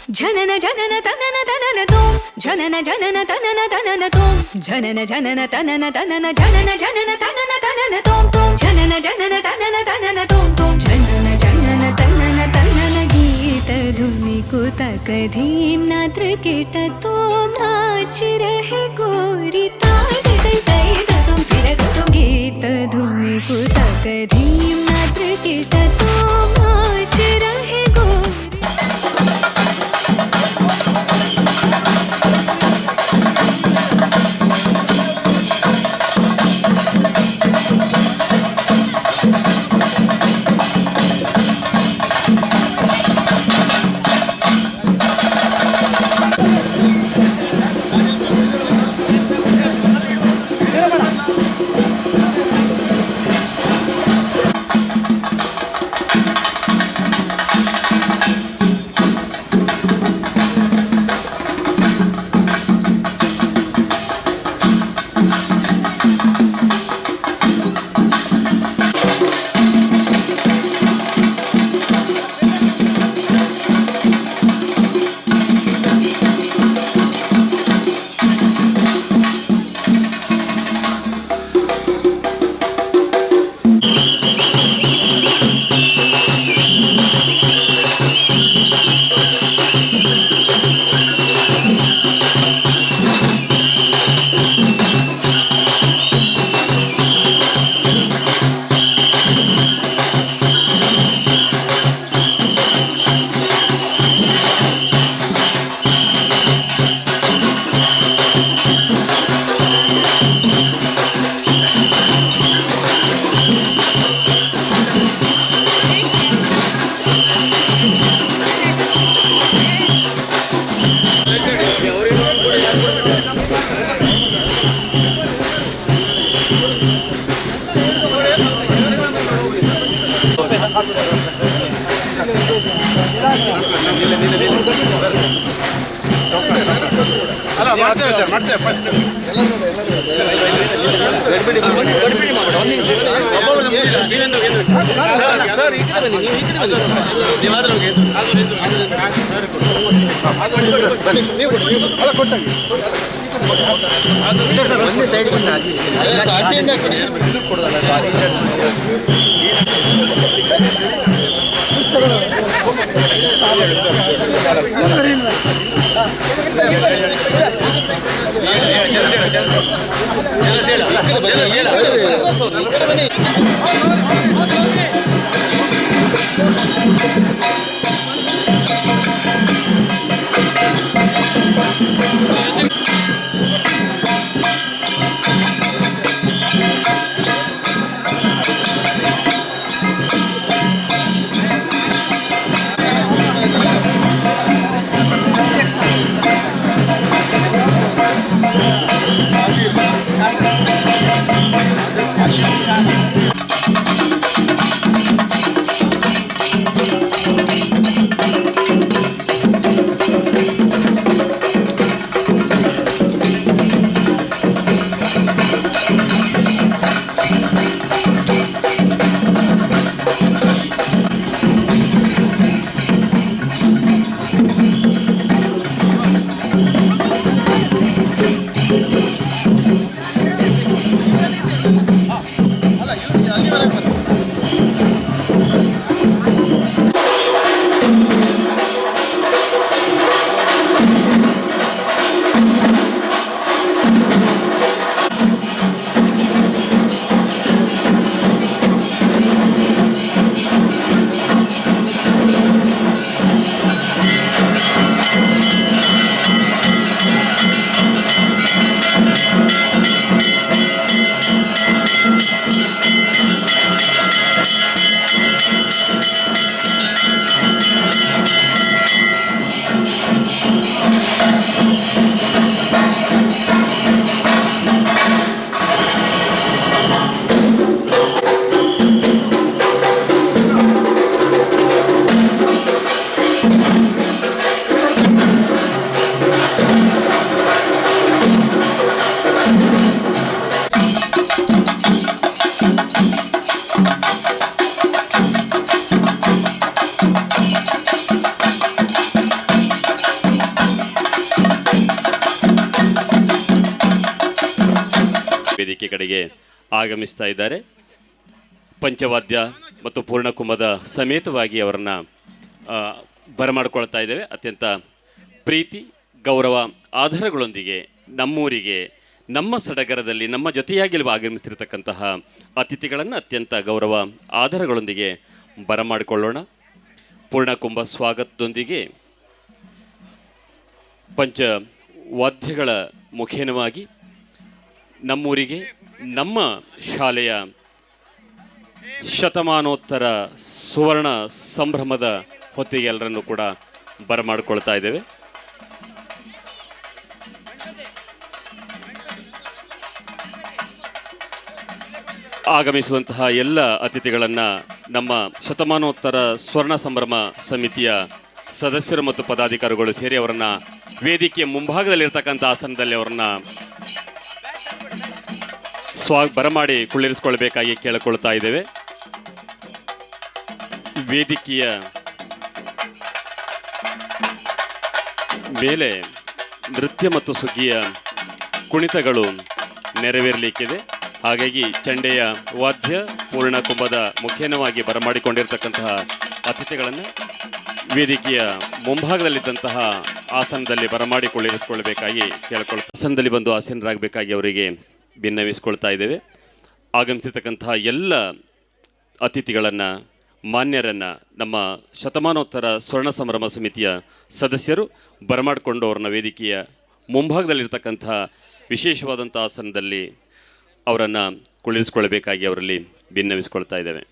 ಜನನ ಜನನ ತನನ ತನನ ತೋಂ ಜನನ ಜನನ ತನನ ತನನ ತೋಂ ಜನನ ಜನನ ತನನ ತನನ ಜನನ ಜನನ ತನನ ತನನ ತೋಂ ತೋಂ ಜನನ ಜನನ ತನನ ತನನ ತೋಂ ತೋಂ ಜನನ ಜನನ ತನನ ತನನ ಗೀತ ಧುನಿ ಕುತಕ धीम नात्र केट तोम नाच रहे गोरी ताई तई तई तुम फिर तुम गीत धुनि कुतक धीम नात्र केट तोम नाच रहे गोरी ಅಲ್ಲ ಮಾಡ್ತೇವೆ ಸರ್ ಮಾಡ್ತೇವೆ ಫಸ್ಟ್ ವೇದಿಕೆ ಕಡೆಗೆ ಆಗಮಿಸ್ತಾ ಇದ್ದಾರೆ. ಪಂಚವಾದ್ಯ ಮತ್ತು ಪೂರ್ಣಕುಂಭದ ಸಮೇತವಾಗಿ ಅವರನ್ನು ಬರಮಾಡ್ಕೊಳ್ತಾ ಇದ್ದೇವೆ. ಅತ್ಯಂತ ಪ್ರೀತಿ ಗೌರವ ಆಧಾರಗಳೊಂದಿಗೆ ನಮ್ಮೂರಿಗೆ ನಮ್ಮ ಸಡಗರದಲ್ಲಿ ನಮ್ಮ ಜೊತೆಯಾಗಿ ಆಗಮಿಸ್ತಿರತಕ್ಕಂತಹ ಅತಿಥಿಗಳನ್ನು ಅತ್ಯಂತ ಗೌರವ ಆಧಾರಗಳೊಂದಿಗೆ ಬರಮಾಡಿಕೊಳ್ಳೋಣ. ಪೂರ್ಣಕುಂಭ ಸ್ವಾಗತದೊಂದಿಗೆ ಪಂಚವಾದ್ಯಗಳ ಮುಖೇನವಾಗಿ ನಮ್ಮೂರಿಗೆ ನಮ್ಮ ಶಾಲೆಯ ಶತಮಾನೋತ್ತರ ಸುವರ್ಣ ಸಂಭ್ರಮದ ಹೊತ್ತಿಗೆ ಎಲ್ಲರನ್ನೂ ಕೂಡ ಬರಮಾಡಿಕೊಳ್ತಾ ಇದ್ದೇವೆ. ಆಗಮಿಸುವಂತಹ ಎಲ್ಲ ಅತಿಥಿಗಳನ್ನು ನಮ್ಮ ಶತಮಾನೋತ್ತರ ಸ್ವರ್ಣ ಸಂಭ್ರಮ ಸಮಿತಿಯ ಸದಸ್ಯರು ಮತ್ತು ಪದಾಧಿಕಾರಿಗಳು ಸೇರಿ ಅವರನ್ನು ವೇದಿಕೆಯ ಮುಂಭಾಗದಲ್ಲಿರ್ತಕ್ಕಂಥ ಆಸನದಲ್ಲಿ ಅವರನ್ನು ಬರಮಾಡಿ ಕುಳ್ಳಿರಿಸಿಕೊಳ್ಬೇಕಾಗಿ ಕೇಳಿಕೊಳ್ತಾ ಇದ್ದೇವೆ. ವೇದಿಕೆಯ ಮೇಲೆ ನೃತ್ಯ ಮತ್ತು ಸುಗ್ಗಿಯ ಕುಣಿತಗಳು ನೆರವೇರಲಿಕ್ಕಿದೆ. ಹಾಗಾಗಿ ಚಂಡೆಯ ವಾದ್ಯ ಪೂರ್ಣಕುಂಭದ ಮುಖೇನವಾಗಿ ಬರಮಾಡಿಕೊಂಡಿರ್ತಕ್ಕಂತಹ ಅತಿಥಿಗಳನ್ನು ವೇದಿಕೆಯ ಮುಂಭಾಗದಲ್ಲಿದ್ದಂತಹ ಆಸನದಲ್ಲಿ ಬರಮಾಡಿಕೊಳ್ಳಿರಿಸಿಕೊಳ್ಬೇಕಾಗಿ ಕೇಳಿಕೊಳ್ತಾ ಆಸನದಲ್ಲಿ ಬಂದು ಆಸೀನರಾಗಬೇಕಾಗಿ ಅವರಿಗೆ ಭಿನ್ನವಿಸ್ಕೊಳ್ತಾ ಇದ್ದೇವೆ. ಆಗಮಿಸಿರ್ತಕ್ಕಂತಹ ಎಲ್ಲ ಅತಿಥಿಗಳನ್ನು ಮಾನ್ಯರನ್ನು ನಮ್ಮ ಶತಮಾನೋತ್ತರ ಸ್ವರ್ಣ ಸಂಭ್ರಮ ಸಮಿತಿಯ ಸದಸ್ಯರು ಬರಮಾಡಿಕೊಂಡು ಅವ್ರನ್ನ ವೇದಿಕೆಯ ಮುಂಭಾಗದಲ್ಲಿರ್ತಕ್ಕಂಥ ವಿಶೇಷವಾದಂಥ ಆಸನದಲ್ಲಿ ಅವರನ್ನು ಕುಳ್ಳಿರಿಸಿಕೊಳ್ಬೇಕಾಗಿ ಅವರಲ್ಲಿ ಭಿನ್ನವಿಸ್ಕೊಳ್ತಾ ಇದ್ದೇವೆ.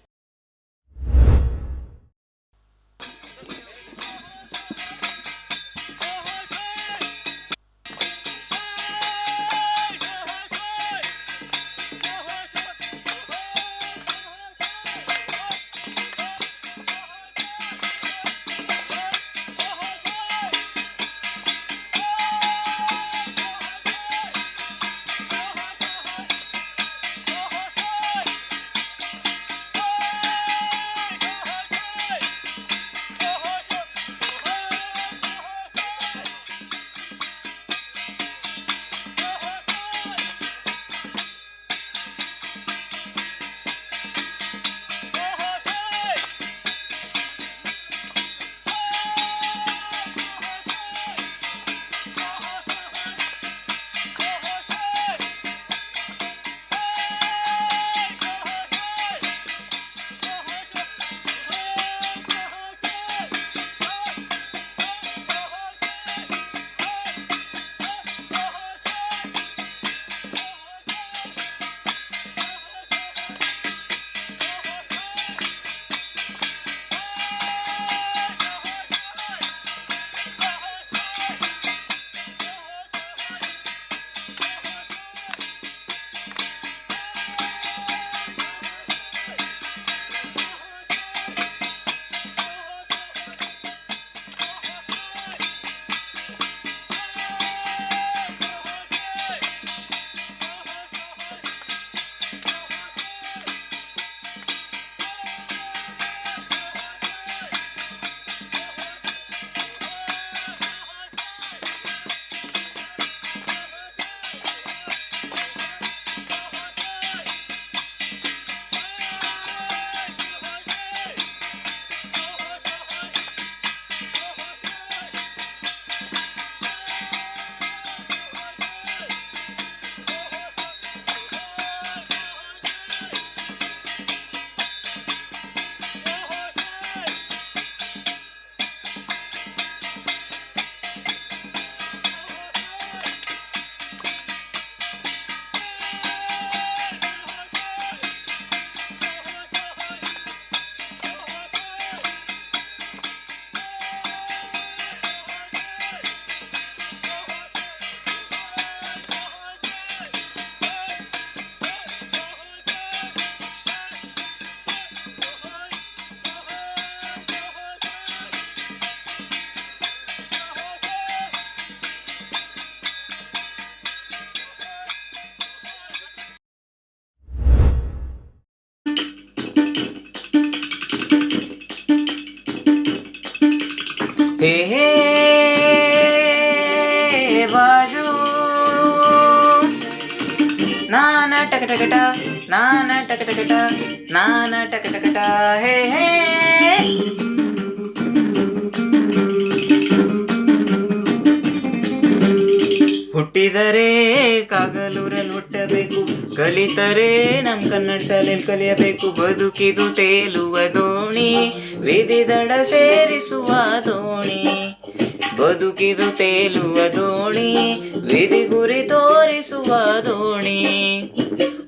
ಟಕಟಕಟ ನಾನ ಟಕಟಕಟ ನಾನ ಟಕಟಕಟ ಹೇ ಹೇ. ಹುಟ್ಟಿದರೆ ಕಾಗಲೂರಲ್ಲಿ ಹುಟ್ಟಬೇಕು, ಕಲಿತರೆ ನಮ್ ಕನ್ನಡ ಶಾಲೆಯಲ್ಲಿ ಕಲಿಯಬೇಕು. ಬದುಕಿದು ತೇಲುವ ದೋಣಿ, ವಿಧಿ ದಡ ಸೇರಿಸುವ ದೋಣಿ. ಬದುಕಿದು ತೇಲುವ ದೋಣಿ, ವಿಧಿ ಗುರಿ ತೋರಿಸುವ ದೋಣಿ.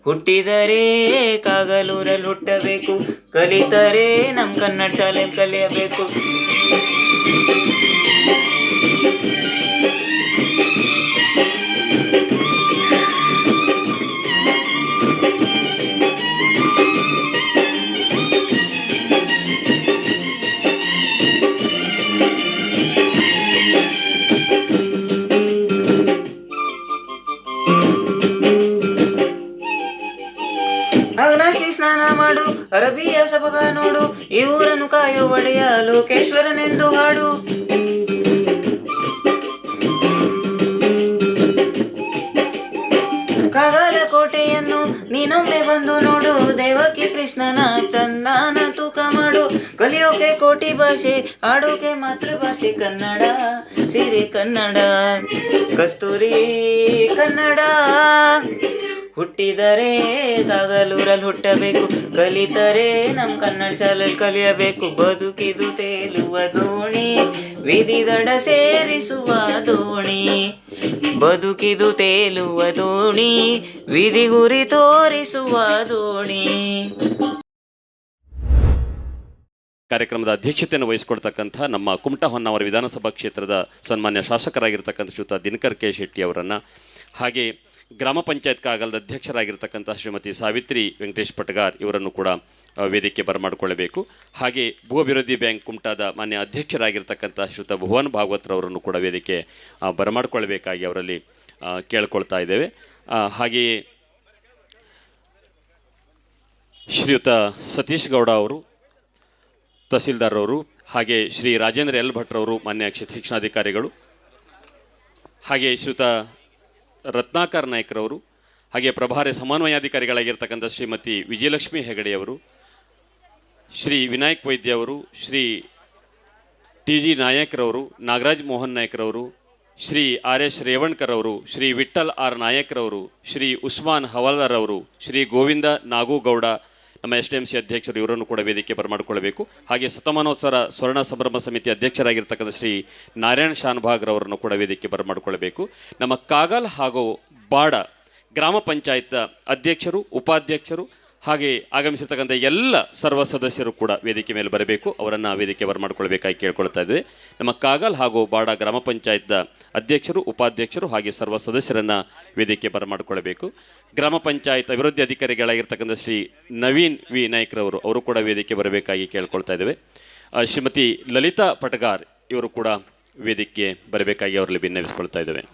ಹುಟ್ಟಿದರೆ ಕಾಗಲೂರಲ್ಲಿ ಹುಟ್ಟಬೇಕು, ಕಲಿತರೆ ನಮ್ ಕನ್ನಡ ಶಾಲೆಯಲ್ಲಿ ಕಲಿಯಬೇಕು. ಅಗ್ನಾಶ್ರೀ ಸ್ನಾನ ಮಾಡು, ಅರಬಿಯ ಸಬಗ ನೋಡು, ಈ ಊರನ್ನು ಕಾಯೋ ಒಡೆಯ ಲೋಕೇಶ್ವರನೆಂದು ಹಾಡು. ಕಾಗಲ ಕೋಟೆಯನ್ನು ನೀನೊಮ್ಮೆ ಬಂದು ನೋಡು, ದೇವಕಿ ಕೃಷ್ಣನ ಚಂದನ ತೂಕ ಮಾಡು. ಕಲಿಯೋಕೆ ಕೋಟಿ ಭಾಷೆ, ಆಡೋಕೆ ಮಾತೃಭಾಷೆ ಕನ್ನಡ, ಸಿರಿ ಕನ್ನಡ, ಕಸ್ತೂರಿ ಕನ್ನಡ. ಹುಟ್ಟಿದರೆ ಕಾಗಲೂರಲ್ಲಿ ಹುಟ್ಟಬೇಕು, ಕಲಿತರೆ ನಮ್ ಕನ್ನಡ ಶಾಲೆಯಲ್ಲಿ ಕಲಿಯಬೇಕು. ಬದುಕಿದು ತೇಲುವ ದೋಣಿ, ವಿಧಿ ದಡ ಸೇರಿಸುವ ದೋಣಿ. ಬದುಕಿದು ತೇಲುವ ದೋಣಿ, ವಿಧಿ ಗುರಿ ತೋರಿಸುವ ದೋಣಿ. ಕಾರ್ಯಕ್ರಮದ ಅಧ್ಯಕ್ಷತೆಯನ್ನು ವಹಿಸಿಕೊಳ್ತಕ್ಕಂಥ ನಮ್ಮ ಕುಮಟಾ ಹೊನ್ನಾವರ ವಿಧಾನಸಭಾ ಕ್ಷೇತ್ರದ ಸನ್ಮಾನ್ಯ ಶಾಸಕರಾಗಿರ್ತಕ್ಕಂಥ ಶ್ರೀಯುತ ದಿನಕರ್ ಕೆ ಶೆಟ್ಟಿ ಅವರನ್ನು, ಹಾಗೆ ಗ್ರಾಮ ಪಂಚಾಯತ್ ಕಾಗಲದ ಅಧ್ಯಕ್ಷರಾಗಿರ್ತಕ್ಕಂಥ ಶ್ರೀಮತಿ ಸಾವಿತ್ರಿ ವೆಂಕಟೇಶ್ ಪಟಗಾರ್ ಇವರನ್ನು ಕೂಡ ವೇದಿಕೆ ಬರಮಾಡಿಕೊಳ್ಳಬೇಕು. ಹಾಗೆ ಭೂ ಅಭಿವೃದ್ಧಿ ಬ್ಯಾಂಕ್ ಕುಮಟಾದ ಮಾನ್ಯ ಅಧ್ಯಕ್ಷರಾಗಿರ್ತಕ್ಕಂಥ ಶ್ರೀಯುತ ಭುವನ್ ಭಾಗವತ್ರವರನ್ನು ಕೂಡ ವೇದಿಕೆ ಬರಮಾಡಿಕೊಳ್ಳಬೇಕಾಗಿ ಅವರಲ್ಲಿ ಕೇಳ್ಕೊಳ್ತಾ ಇದ್ದೇವೆ. ಹಾಗೆಯೇ ಶ್ರೀಯುತ ಸತೀಶ್ ಗೌಡ ಅವರು ತಹಸೀಲ್ದಾರ್ ಅವರು, ಹಾಗೆ ಶ್ರೀ ರಾಜೇಂದ್ರ ಎಲ್ ಭಟ್ರವರು ಮಾನ್ಯ ಶಿಕ್ಷಣಾಧಿಕಾರಿಗಳು, ಹಾಗೆ ಶ್ರೀಯುತ ರತ್ನಾಕರ್ ನಾಯ್ಕರವರು, ಹಾಗೆ ಪ್ರಭಾರಿ ಸಮನ್ವಯಾಧಿಕಾರಿಗಳಾಗಿರ್ತಕ್ಕಂಥ ಶ್ರೀಮತಿ ವಿಜಯಲಕ್ಷ್ಮಿ ಹೆಗಡೆಯವರು, ಶ್ರೀ ವಿನಾಯಕ್ ವೈದ್ಯ ಅವರು, ಶ್ರೀ ಟಿ ಜಿ ನಾಯಕರವರು, ನಾಗರಾಜ್ ಮೋಹನ್ ನಾಯ್ಕರವರು, ಶ್ರೀ ಆರ್ ಎಸ್ ರೇವಣ್ಕರ್ ಅವರು, ಶ್ರೀ ವಿಠಲ್ ಆರ್ ನಾಯಕರವರು, ಶ್ರೀ ಉಸ್ಮಾನ್ ಹವಾಲ್ದಾರ್ ಅವರು, ಶ್ರೀ ಗೋವಿಂದ ನಾಗೂಗೌಡ ನಮ್ಮ SDMC ಅಧ್ಯಕ್ಷರು ಇವರನ್ನು ಕೂಡ ವೇದಿಕೆ ಬರಮಾಡಿಕೊಳ್ಳಬೇಕು. ಹಾಗೆ ಶತಮಾನೋತ್ಸವ ಸ್ವರ್ಣ ಸಂಭ್ರಮ ಸಮಿತಿ ಅಧ್ಯಕ್ಷರಾಗಿರ್ತಕ್ಕಂಥ ಶ್ರೀ ನಾರಾಯಣ್ ಶಾನ್ಭಾಗ್ರವರನ್ನು ಕೂಡ ವೇದಿಕೆ ಬರಮಾಡಿಕೊಳ್ಳಬೇಕು. ನಮ್ಮ ಕಾಗಲ್ ಹಾಗೂ ಬಾಡ ಗ್ರಾಮ ಪಂಚಾಯತ್ ಅಧ್ಯಕ್ಷರು, ಉಪಾಧ್ಯಕ್ಷರು, ಹಾಗೆ ಆಗಮಿಸಿರ್ತಕ್ಕಂಥ ಎಲ್ಲ ಸರ್ವ ಸದಸ್ಯರು ಕೂಡ ವೇದಿಕೆ ಮೇಲೆ ಬರಬೇಕು. ಅವರನ್ನು ವೇದಿಕೆ ಬರಮಾಡಿಕೊಳ್ಬೇಕಾಗಿ ಕೇಳ್ಕೊಳ್ತಾ ಇದ್ದೇವೆ. ನಮ್ಮ ಕಾಗಲ್ ಹಾಗೂ ಬಾಡ ಗ್ರಾಮ ಪಂಚಾಯತ್ ಅಧ್ಯಕ್ಷರು, ಉಪಾಧ್ಯಕ್ಷರು, ಹಾಗೆ ಸರ್ವ ಸದಸ್ಯರನ್ನು ವೇದಿಕೆ ಬರಮಾಡಿಕೊಳ್ಳಬೇಕು. ಗ್ರಾಮ ಪಂಚಾಯತ್ ಅಭಿವೃದ್ಧಿ ಅಧಿಕಾರಿಗಳಾಗಿರ್ತಕ್ಕಂಥ ಶ್ರೀ ನವೀನ್ ವಿ ನಾಯ್ಕರವರು ಅವರು ಕೂಡ ವೇದಿಕೆ ಬರಬೇಕಾಗಿ ಕೇಳ್ಕೊಳ್ತಾ ಇದ್ದೇವೆ. ಶ್ರೀಮತಿ ಲಲಿತಾ ಪಟಗಾರ್ ಇವರು ಕೂಡ ವೇದಿಕೆ ಬರಬೇಕಾಗಿ ಅವರಲ್ಲಿ ಭಿನ್ನವಿಸ್ಕೊಳ್ತಾ ಇದ್ದೇವೆ.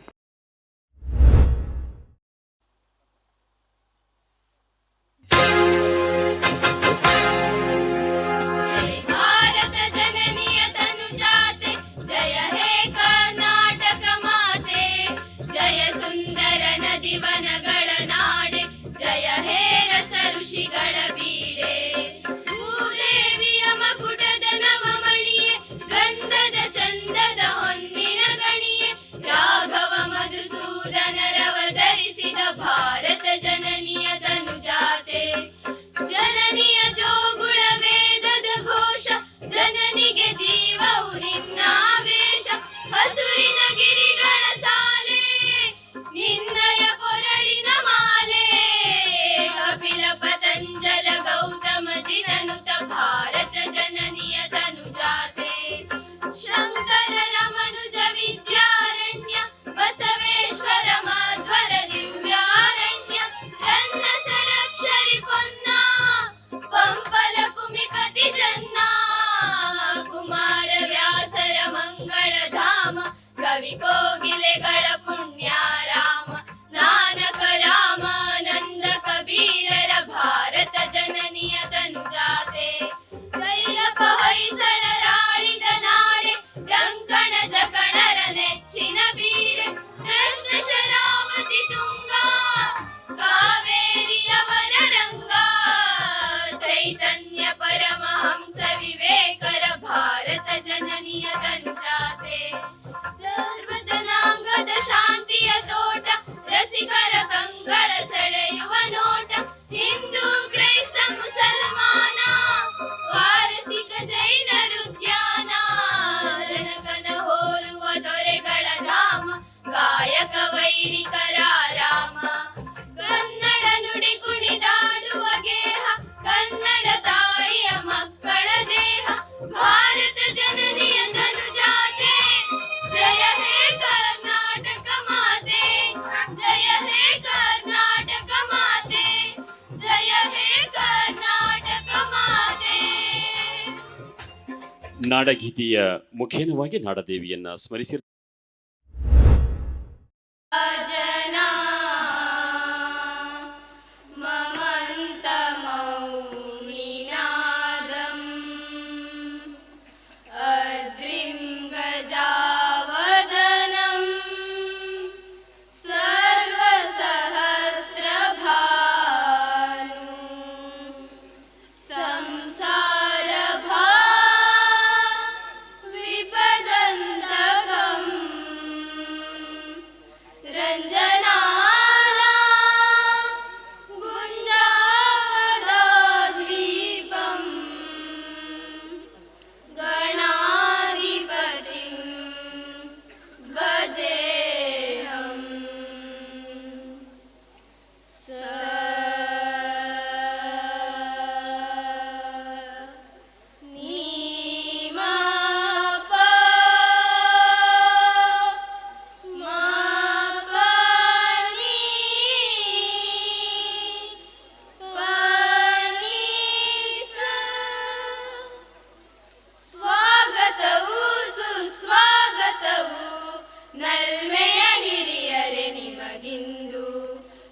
ಕಾವೇರಿಯ ನಾಡಗೀತೆಯ ಮುಖೇನವಾಗಿ ನಾಡದೇವಿಯನ್ನ ಸ್ಮರಿಸಿ जना ममन्तमौनिनादम् अद्रिं गजावदनं सर्वसहस्रभानु संसारभा विपदन्तकम् रञ्जनाना गुञ्जावदाद्वीपम् गणाधिपतिं भजेऽहम् ಸ್ವಾಗತವು ಸುಸ್ವಾಗತವು ನಲ್ಮೆಯ ಹಿರಿಯರೆ ನಿಮಗಿಂದು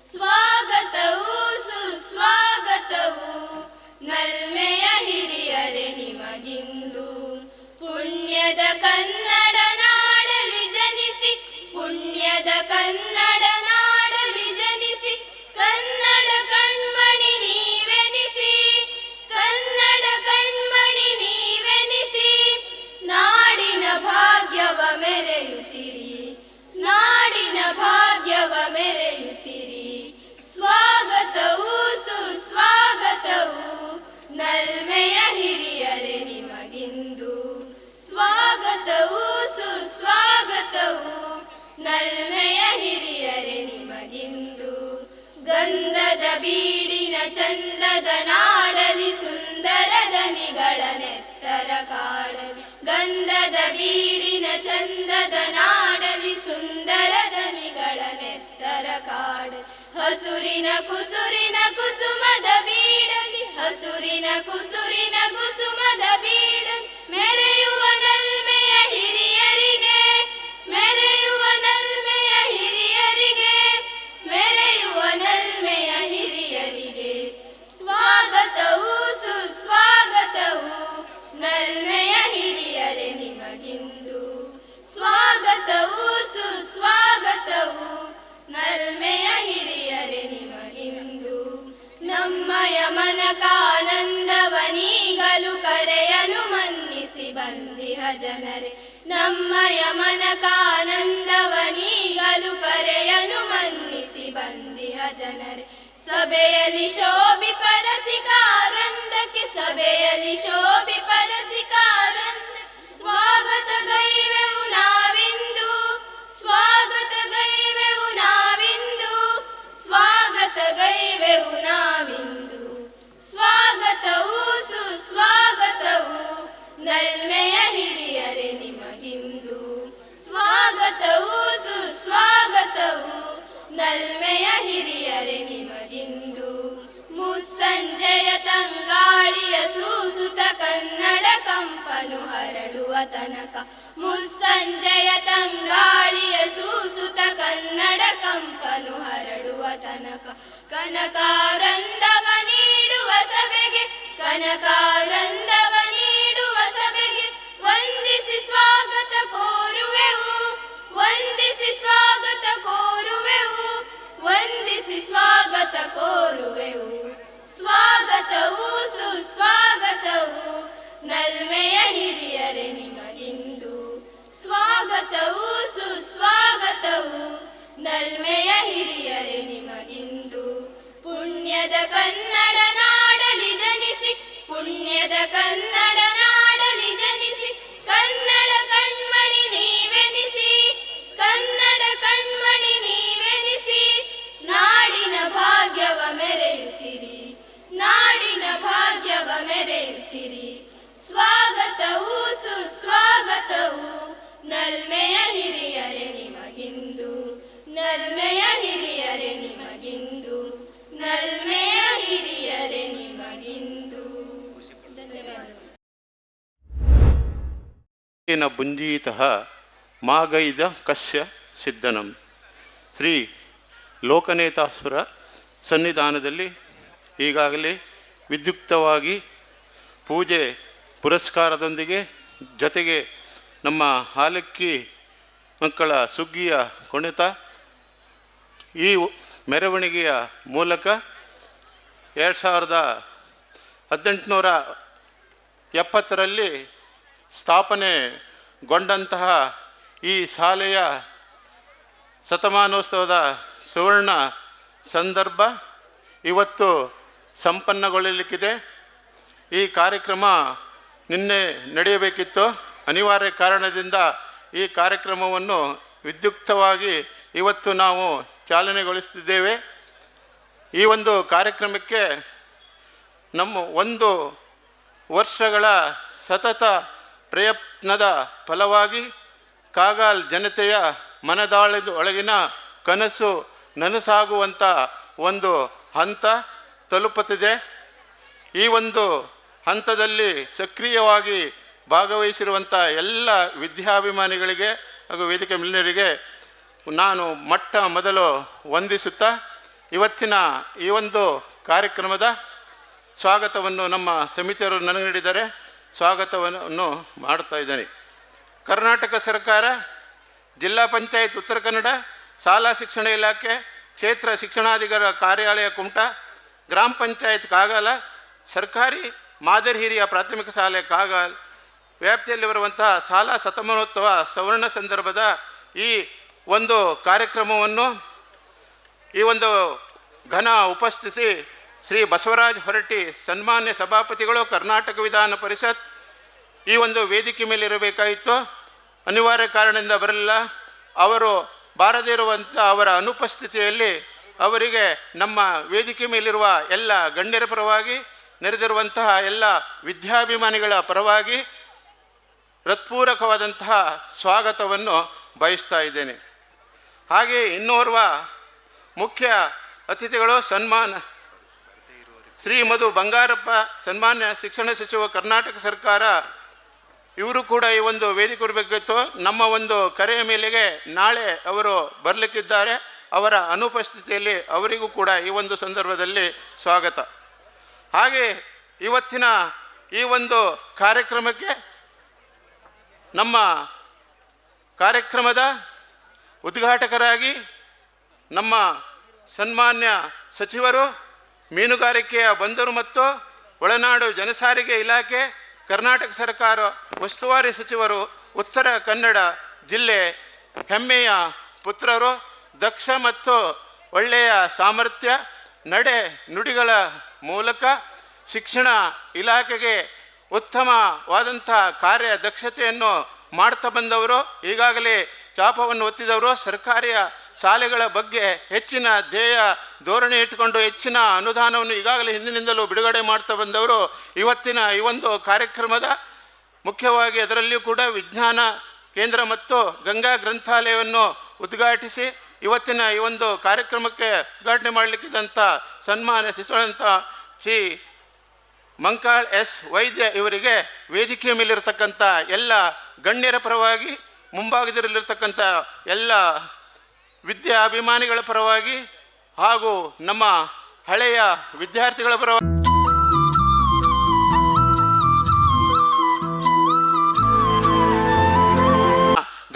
ಸ್ವಾಗತವು ಸುಸ್ವಾಗತವು ನಲ್ಮೆಯ ಹಿರಿಯರೆ ನಿಮಗಿಂದು ಪುಣ್ಯದ ಕನ್ನಡ ನಾಡಲಿ ಜನಿಸಿ ಪುಣ್ಯದ ಕನ್ನಡ ನಾಡಲಿ ಜನಿಸಿ ಕನ್ನಡ ಕಣ್ಮಣಿ ನೀವೆನಿಸಿ ಕನ್ನಡ ಕಣ್ಮಣಿ ನೀವೆನಿಸಿ ನಾಡಿನ ಭಾಗ್ಯವ ಮೆರೆಯುತ್ತಿರಿ ನಾಡಿನ ಭಾಗ್ಯವ ಮೆರೆಯುತ್ತಿರಿ ಸ್ವಾಗತವು ಸುಸ್ವಾಗತವು ನಲ್ಮೆಯ ಹಿರಿಯರೆ ನಿಮಗಿಂದು ಸ್ವಾಗತವು ಸುಸ್ವಾಗತವು ನಲ್ಮೆಯ ಹಿರಿಯರೆ ನಿಮಗಿಂದು ಗಂಧದ ಬೀಡಿನ ಚಂದದ ನಾಡಲಿ ಸುಂದರ ದನಿಗಳ ನೆತ್ತರ ಕಾಡಲಿ ಗಂಧದ ಬೀಡಿನ ಚಂದದ ನಾಡಲಿ ಸುಂದರ ದನಿಗಳ ನೆತ್ತರ ಕಾಡಲಿ ಹಸುರಿನ ಕುಸುರಿನ ಕುಸುಮದ ಬೀಡಲಿ ಹಸುರಿನ ಕುಸುರಿನ ಕುಸುಮದ ಬೀಡಲಿ ಮೆರೆಯುವ ನಲ್ಮೆಯ ಹಿರಿಯರಿಗೆ ಮೆರೆಯುವ ನಲ್ಮೆಯ ಹಿರಿಯರಿಗೆ ಮೆರೆಯುವ ನಲ್ಮೆಯ ಹಿರಿಯರಿಗೆ ಸ್ವಾಗತವು ಸುಸ್ವಾಗತವು ನಲ್ಮೆಯ ಹಿರಿಯರೆ ನಿಮಗಿಂದು ಸ್ವಾಗತವು ಸುಸ್ವಾಗತವು ನಲ್ಮೆಯ ಹಿರಿಯರೆ ನಿಮಗಿಂದು ನಮ್ಮಯ ಮನಕಾನಂದವನೀಗಲು ಕರೆಯನು ಮನ್ನಿಸಿ ಬಂದಿಹ ಜನರೆ ನಮ್ಮಯ ಮನಕಾನಂದವನೀಗಲು ಕರೆಯನು ಮನ್ನಿಸಿ ಬಂದಿಹ ಜನರೆ ಸಭೆಯಲ್ಲಿ ಶೋಭಿ ಪರಸಿಕಾರಂದಕ್ಕೆ ಸಭೆಯಲ್ಲಿ ಶೋಭಿ ಪರಸಿಕಾರಂದ ಸ್ವಾಗತ ಗೈವೆವು ನಾವಿಂದು ಸ್ವಾಗತ ಗೈವೆವು ನಾವಿಂದು ಸ್ವಾಗತ ಗೈವೆವು ನಾವಿಂದು ಸ್ವಾಗತವು ಸುಸ್ವಾಗತವು ನಲ್ಮೆಯ ಹಿರಿಯರೆ ನಿಮಗಿಂದು ಸ್ವಾಗತವು ಸುಸ್ವಾಗತವು ನಲ್ಮೆಯ ಹಿರಿಯರೆ ನಿಮಗಿಂದು ಮುಸ್ಸಂಜೆಯ ತಂಗಾಳಿಯ ಸೂಸುತ ಕನ್ನಡ ಕಂಪನು ಹರಡುವ ತನಕ ಮುಸ್ಸಂಜೆಯ ತಂಗಾಳಿಯ ಸೂಸುತ ಕನ್ನಡ ಕಂಪನು ಹರಡುವ ತನಕ ಕನಕಾರಂದವ ನೀಡುವ ಸಭೆಗೆ ಕನಕಾರಂದವ ನೀಡುವ ಸಭೆಗೆ ವಂದಿಸಿ ಸ್ವಾಗತ ಕೋರುವೆವು ವಂದಿಸಿ ಸ್ವಾಗತ ಕೋರುವೆವು ವಂದಿಸಿ ಸ್ವಾಗತ ಕೋರುವೆವು ಸ್ವಾಗತವು ಸುಸ್ವಾಗತವು ನಲ್ಮೆಯ ಹಿರಿಯರೆ ನಿಮಗಿಂದು ಸ್ವಾಗತವು ಸುಸ್ವಾಗತವು ನಲ್ಮೆಯ ಹಿರಿಯರೆ ನಿಮಗಿಂದು ಪುಣ್ಯದ ಕನ್ನಡ ನಾಡಲಿ ಜನಿಸಿ ಪುಣ್ಯದ ಕನ್ನಡ ನಾಡಲಿ ಜನಿಸಿ ಕನ್ನಡ ಕಣ್ಮಣಿ ನೀವೆನಿಸಿ ಕನ್ನಡ ಕಣ್ಮಣಿ ನೀವೆನಿಸಿ ನಾಡಿನ ಭಾಗ್ಯವ ಮೆರೆಯುತ್ತಿರಿ ನಾಡಿನ ಭಾಗ್ಯವ ಮೆರೆಯುತ್ತಿರಿ ಸ್ವಾಗತವು ಸುಸ್ವಾಗತವು ನಲ್ಮೆಯ ಹಿರಿಯರೆ ನಿಮಗಿಂದು ನಲ್ಮೆಯ ಹಿರಿಯರೆ ನಿಮಗಿಂದು ನಲ್ಮೆಯ ಹಿರಿಯ ತೇನ ಭುಂಜೀತಃ ಮಾಗೈದ ಕಶ್ಯ ಸಿದ್ಧನಂ. ಶ್ರೀ ಲೋಕನೇತಾಸುರ ಸನ್ನಿಧಾನದಲ್ಲಿ ಈಗಾಗಲೇ ವಿದ್ಯುಕ್ತವಾಗಿ ಪೂಜೆ ಪುರಸ್ಕಾರದೊಂದಿಗೆ ಜೊತೆಗೆ ನಮ್ಮ ಹಾಲಕ್ಕಿ ಮಕ್ಕಳ ಸುಗ್ಗಿಯ ಕುಣಿತ ಈ ಮೆರವಣಿಗೆಯ ಮೂಲಕ 1870ರಲ್ಲಿ ಸ್ಥಾಪನೆಗೊಂಡಂತಹ ಈ ಶಾಲೆಯ ಶತಮಾನೋತ್ಸವದ ಸುವರ್ಣ ಸಂದರ್ಭ ಇವತ್ತು ಸಂಪನ್ನಗೊಳ್ಳಲಿಕ್ಕಿದೆ. ಈ ಕಾರ್ಯಕ್ರಮ ನಿನ್ನೆ ನಡೆಯಬೇಕಿತ್ತು. ಅನಿವಾರ್ಯ ಕಾರಣದಿಂದ ಈ ಕಾರ್ಯಕ್ರಮವನ್ನು ವಿದ್ಯುಕ್ತವಾಗಿ ಇವತ್ತು ನಾವು ಚಾಲನೆಗೊಳಿಸುತ್ತಿದ್ದೇವೆ. ಈ ಒಂದು ಕಾರ್ಯಕ್ರಮಕ್ಕೆ ನಮ್ಮ 1 ವರ್ಷಗಳ ಸತತ ಪ್ರಯತ್ನದ ಫಲವಾಗಿ ಕಾಗಾಲ್ ಜನತೆಯ ಮನದಾಳದ ಒಳಗಿನ ಕನಸು ನನಸಾಗುವಂಥ ಒಂದು ಹಂತ ತಲುಪುತ್ತಿದೆ. ಈ ಒಂದು ಹಂತದಲ್ಲಿ ಸಕ್ರಿಯವಾಗಿ ಭಾಗವಹಿಸಿರುವಂಥ ಎಲ್ಲ ವಿದ್ಯಾಭಿಮಾನಿಗಳಿಗೆ ಹಾಗೂ ವೇದಿಕೆ ಮಿಲನರಿಗೆ ನಾನು ಮೊದಲು ವಂದಿಸುತ್ತಾ ಇವತ್ತಿನ ಈ ಒಂದು ಕಾರ್ಯಕ್ರಮದ ಸ್ವಾಗತವನ್ನು ನಮ್ಮ ಸಮಿತಿಯವರು ನನಗೆ ನೀಡಿದ್ದಾರೆ. ಸ್ವಾಗತವನ್ನು ಮಾಡ್ತಾ ಇದ್ದೇನೆ. ಕರ್ನಾಟಕ ಸರ್ಕಾರ, ಜಿಲ್ಲಾ ಪಂಚಾಯತ್ ಉತ್ತರ ಕನ್ನಡ, ಶಾಲಾ ಶಿಕ್ಷಣ ಇಲಾಖೆ, ಕ್ಷೇತ್ರ ಶಿಕ್ಷಣಾಧಿಕಾರಿ ಕಾರ್ಯಾಲಯ ಕುಮಟಾ, ಗ್ರಾಮ ಪಂಚಾಯತ್ ಕಾಗಾಲ, ಸರ್ಕಾರಿ ಮಾದರಿ ಹಿರಿಯ ಪ್ರಾಥಮಿಕ ಶಾಲೆ ಕಾಗಾಲ್ ವ್ಯಾಪ್ತಿಯಲ್ಲಿ ಬರುವಂತಹ ಶಾಲಾ ಶತಮಾನೋತ್ಸವ ಸುವರ್ಣ ಸಂದರ್ಭದ ಈ ಒಂದು ಕಾರ್ಯಕ್ರಮವನ್ನು ಈ ಒಂದು ಘನ ಉಪಸ್ಥಿತಿ ಶ್ರೀ ಬಸವರಾಜ್ ಹೊರಟ್ಟಿ ಸನ್ಮಾನ್ಯ ಸಭಾಪತಿಗಳು, ಕರ್ನಾಟಕ ವಿಧಾನ ಪರಿಷತ್ ಈ ಒಂದು ವೇದಿಕೆ ಮೇಲೆ ಇರಬೇಕಾಯಿತು. ಅನಿವಾರ್ಯ ಕಾರಣದಿಂದ ಬರಲಿಲ್ಲ. ಅವರು ಬಾರದೇ ಇರುವಂಥ ಅವರ ಅನುಪಸ್ಥಿತಿಯಲ್ಲಿ ಅವರಿಗೆ ನಮ್ಮ ವೇದಿಕೆ ಮೇಲಿರುವ ಎಲ್ಲ ಗಣ್ಯರ ಪರವಾಗಿ, ನೆರೆದಿರುವಂತಹ ಎಲ್ಲ ವಿದ್ಯಾಭಿಮಾನಿಗಳ ಪರವಾಗಿ ಹೃತ್ಪೂರ್ವಕವಾದಂತಹ ಸ್ವಾಗತವನ್ನು ಬಯಸ್ತಾ ಇದ್ದೇನೆ. ಹಾಗೆ ಇನ್ನೋರ್ವ ಮುಖ್ಯ ಅತಿಥಿಗಳು ಶ್ರೀ ಮಧು ಬಂಗಾರಪ್ಪ, ಸನ್ಮಾನ್ಯ ಶಿಕ್ಷಣ ಸಚಿವ, ಕರ್ನಾಟಕ ಸರ್ಕಾರ. ಇವರು ಕೂಡ ಈ ಒಂದು ವೇದಿಕೆ ಇರಬೇಕಿತ್ತು. ನಮ್ಮ ಒಂದು ಕರೆಯ ಮೇಲೆಗೆ ನಾಳೆ ಅವರು ಬರಲಿಕ್ಕಿದ್ದಾರೆ. ಅವರ ಅನುಪಸ್ಥಿತಿಯಲ್ಲಿ ಅವರಿಗೂ ಕೂಡ ಈ ಒಂದು ಸಂದರ್ಭದಲ್ಲಿ ಸ್ವಾಗತ. ಹಾಗೆ ಇವತ್ತಿನ ಈ ಒಂದು ಕಾರ್ಯಕ್ರಮಕ್ಕೆ ನಮ್ಮ ಕಾರ್ಯಕ್ರಮದ ಉದ್ಘಾಟಕರಾಗಿ ನಮ್ಮ ಸನ್ಮಾನ್ಯ ಸಚಿವರು, ಮೀನುಗಾರಿಕೆಯ ಬಂದರು ಮತ್ತು ಒಳನಾಡು ಜನಸಾರಿಗೆ ಇಲಾಖೆ, ಕರ್ನಾಟಕ ಸರ್ಕಾರ ಉಸ್ತುವಾರಿ ಸಚಿವರು, ಉತ್ತರ ಕನ್ನಡ ಜಿಲ್ಲೆ ಹೆಮ್ಮೆಯ ಪುತ್ರರು, ದಕ್ಷ ಮತ್ತು ಒಳ್ಳೆಯ ಸಾಮರ್ಥ್ಯ, ನಡೆ ನುಡಿಗಳ ಮೂಲಕ ಶಿಕ್ಷಣ ಇಲಾಖೆಗೆ ಉತ್ತಮವಾದಂಥ ಕಾರ್ಯದಕ್ಷತೆಯನ್ನು ಮಾಡ್ತಾ ಬಂದವರು, ಈಗಾಗಲೇ ಚಾಪವನ್ನು ಒತ್ತಿದವರು, ಸರ್ಕಾರಿ ಶಾಲೆಗಳ ಬಗ್ಗೆ ಹೆಚ್ಚಿನ ಧ್ಯೇಯ ಧೋರಣೆ ಇಟ್ಟುಕೊಂಡು ಹೆಚ್ಚಿನ ಅನುದಾನವನ್ನು ಈಗಾಗಲೇ ಹಿಂದಿನಿಂದಲೂ ಬಿಡುಗಡೆ ಮಾಡ್ತಾ ಬಂದವರು. ಇವತ್ತಿನ ಈ ಒಂದು ಕಾರ್ಯಕ್ರಮದ ಮುಖ್ಯವಾಗಿ ಅದರಲ್ಲಿಯೂ ಕೂಡ ವಿಜ್ಞಾನ ಕೇಂದ್ರ ಮತ್ತು ಗಂಗಾ ಗ್ರಂಥಾಲಯವನ್ನು ಉದ್ಘಾಟಿಸಿ ಇವತ್ತಿನ ಈ ಒಂದು ಕಾರ್ಯಕ್ರಮಕ್ಕೆ ಉದ್ಘಾಟನೆ ಮಾಡಲಿಕ್ಕಿದ್ದಂಥ ಸನ್ಮಾನ್ಯ ಶಿಕ್ಷಣಂಥ ಶ್ರೀ ಮಂಕಾಳ್ ಎಸ್ ವೈದ್ಯ ಇವರಿಗೆ ವೇದಿಕೆಯ ಮೇಲಿರತಕ್ಕಂಥ ಎಲ್ಲ ಗಣ್ಯರ ಪರವಾಗಿ, ಮುಂಭಾಗದಲ್ಲಿರ್ತಕ್ಕಂಥ ಎಲ್ಲ ವಿದ್ಯಾಭಿಮಾನಿಗಳ ಪರವಾಗಿ ಹಾಗೂ ನಮ್ಮ ಹಳೆಯ ವಿದ್ಯಾರ್ಥಿಗಳ ಪರವಾಗಿ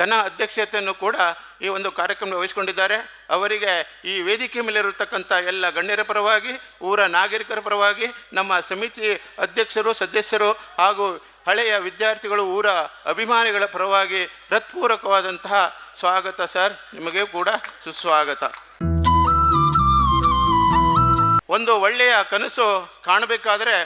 ಘನ ಅಧ್ಯಕ್ಷತೆಯನ್ನು ಕೂಡ ಈ ಒಂದು ಕಾರ್ಯಕ್ರಮ ವಹಿಸಿಕೊಂಡಿದ್ದಾರೆ. ಅವರಿಗೆ ಈ ವೇದಿಕೆ ಮೇಲಿರತಕ್ಕಂಥ ಎಲ್ಲ ಗಣ್ಯರ ಪರವಾಗಿ, ಊರ ನಾಗರಿಕರ ಪರವಾಗಿ, ನಮ್ಮ ಸಮಿತಿ ಅಧ್ಯಕ್ಷರು, ಸದಸ್ಯರು ಹಾಗೂ ಹಳೆಯ ವಿದ್ಯಾರ್ಥಿಗಳು, ಊರ ಅಭಿಮಾನಿಗಳ ಪರವಾಗಿ ಹೃತ್ಪೂರ್ವಕವಾದಂತಹ ಸ್ವಾಗತ ಸರ್. ನಿಮಗೆ ಕೂಡ ಸುಸ್ವಾಗತ. ಒಂದು ಒಳ್ಳೆಯ ಕನಸು ಕಾಣಬೇಕಾದರೆ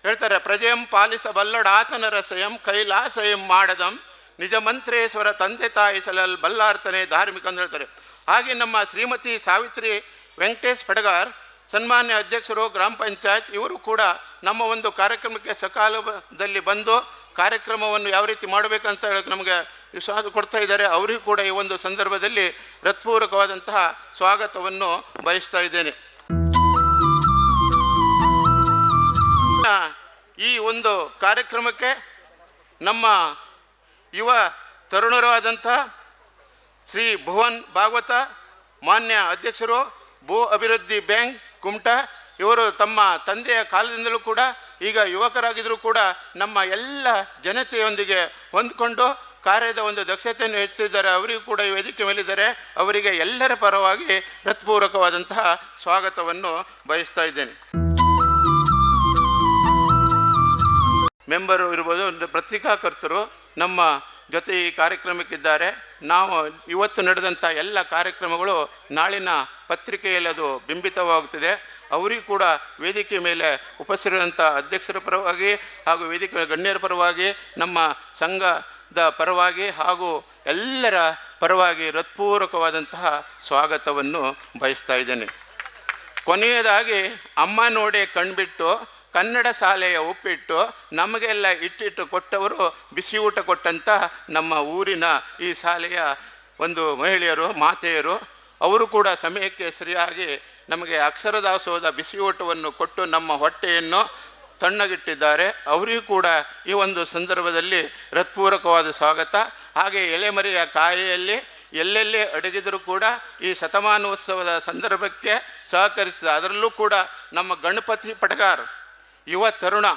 ಹೇಳ್ತಾರೆ, ಪ್ರಜೆಯಂ ಪಾಲಿಸಬಲ್ಲಡಾತನ ರಸಯಂ ಕೈಲಾಸಯಂ ಮಾಡದಂ ನಿಜ ಮಂತ್ರೇಶ್ವರ ತಂದೆ ತಾಯಿ ಸಲಲ್ ಬಲ್ಲಾರ್ತನೆ ಧಾರ್ಮಿಕ ಅಂತ ಹೇಳ್ತಾರೆ. ಹಾಗೆ ನಮ್ಮ ಶ್ರೀಮತಿ ಸಾವಿತ್ರಿ ವೆಂಕಟೇಶ್ ಪಡಗಾರ್, ಸನ್ಮಾನ್ಯ ಅಧ್ಯಕ್ಷರು, ಗ್ರಾಮ ಪಂಚಾಯತ್, ಇವರು ಕೂಡ ನಮ್ಮ ಒಂದು ಕಾರ್ಯಕ್ರಮಕ್ಕೆ ಸಕಾಲದಲ್ಲಿ ಬಂದು ಕಾರ್ಯಕ್ರಮವನ್ನು ಯಾವ ರೀತಿ ಮಾಡಬೇಕಂತ ಹೇಳಕ್ಕೆ ನಮಗೆ ವಿಶ್ವಾಸ ಕೊಡ್ತಾ ಇದ್ದಾರೆ. ಅವರಿಗೂ ಕೂಡ ಈ ಒಂದು ಸಂದರ್ಭದಲ್ಲಿ ಹೃತ್ಪೂರ್ವಕವಾದಂತಹ ಸ್ವಾಗತವನ್ನು ಬಯಸ್ತಾ ಇದ್ದೇನೆ. ಈ ಒಂದು ಕಾರ್ಯಕ್ರಮಕ್ಕೆ ನಮ್ಮ ಯುವ ತರುಣರು ಆದಂಥ ಶ್ರೀ ಭುವನ್ ಭಾಗವತ, ಮಾನ್ಯ ಅಧ್ಯಕ್ಷರು, ಭೂ ಅಭಿವೃದ್ಧಿ ಬ್ಯಾಂಕ್ ಕುಮಟಾ, ಇವರು ತಮ್ಮ ತಂದೆಯ ಕಾಲದಿಂದಲೂ ಕೂಡ ಈಗ ಯುವಕರಾಗಿದ್ದರೂ ಕೂಡ ನಮ್ಮ ಎಲ್ಲ ಜನತೆಯೊಂದಿಗೆ ಹೊಂದಿಕೊಂಡು ಕಾರ್ಯದ ಒಂದು ದಕ್ಷತೆಯನ್ನು ಹೆಚ್ಚಿದ್ದಾರೆ. ಅವರಿಗೂ ಕೂಡ ಈ ವೇದಿಕೆ ಮೇಲಿದ್ದಾರೆ. ಅವರಿಗೆ ಎಲ್ಲರ ಪರವಾಗಿ ಹೃತ್ಪೂರ್ವಕವಾದಂತಹ ಸ್ವಾಗತವನ್ನು ಬಯಸ್ತಾ ಇದ್ದೇನೆ. ಮೆಂಬರು ಇರ್ಬೋದು, ಪತ್ರಿಕಾಕರ್ತರು ನಮ್ಮ ಜೊತೆ ಈ ಕಾರ್ಯಕ್ರಮಕ್ಕಿದ್ದಾರೆ. ನಾವು ಇವತ್ತು ನಡೆದಂಥ ಎಲ್ಲ ಕಾರ್ಯಕ್ರಮಗಳು ನಾಳಿನ ಪತ್ರಿಕೆಯಲ್ಲಿ ಅದು ಬಿಂಬಿತವಾಗುತ್ತಿದೆ. ಅವರಿಗೂ ಕೂಡ ವೇದಿಕೆ ಮೇಲೆ ಉಪಸ್ಥಿತರಂಥ ಅಧ್ಯಕ್ಷರ ಪರವಾಗಿ ಹಾಗೂ ವೇದಿಕೆ ಗಣ್ಯರ ಪರವಾಗಿ, ನಮ್ಮ ಸಂಘದ ಪರವಾಗಿ ಹಾಗೂ ಎಲ್ಲರ ಪರವಾಗಿ ಹೃತ್ಪೂರ್ವಕವಾದಂತಹ ಸ್ವಾಗತವನ್ನು ಬಯಸ್ತಾ ಇದ್ದೇನೆ. ಕೊನೆಯದಾಗಿ ಅಮ್ಮ ನೋಡೆ ಕಣ್ಬಿಟ್ಟು ಕನ್ನಡ ಶಾಲೆಯ ಉಪ್ಪಿಟ್ಟು ನಮಗೆಲ್ಲ ಇಟ್ಟಿಟ್ಟು ಕೊಟ್ಟವರು, ಬಿಸಿ ಊಟ ಕೊಟ್ಟಂಥ ನಮ್ಮ ಊರಿನ ಈ ಶಾಲೆಯ ಒಂದು ಮಹಿಳೆಯರು, ಮಾತೆಯರು, ಅವರು ಕೂಡ ಸಮಯಕ್ಕೆ ಸರಿಯಾಗಿ ನಮಗೆ ಅಕ್ಷರದಾಸೋಹದ ಬಿಸಿ ಊಟವನ್ನು ಕೊಟ್ಟು ನಮ್ಮ ಹೊಟ್ಟೆಯನ್ನು ತಣ್ಣಗಿಟ್ಟಿದ್ದಾರೆ. ಅವರಿಗೂ ಕೂಡ ಈ ಒಂದು ಸಂದರ್ಭದಲ್ಲಿ ಹೃತ್ಪೂರ್ವಕವಾದ ಸ್ವಾಗತ. ಹಾಗೆ ಎಳೆಮರಿಯ ಕಾಯಿಯಲ್ಲಿ ಎಲ್ಲೆಲ್ಲೇ ಅಡಗಿದರೂ ಕೂಡ ಈ ಶತಮಾನೋತ್ಸವದ ಸಂದರ್ಭಕ್ಕೆ ಸಹಕರಿಸಿದ, ಅದರಲ್ಲೂ ಕೂಡ ನಮ್ಮ ಗಣಪತಿ ಪಟಗಾರ್ ಯುವ ತರುಣ,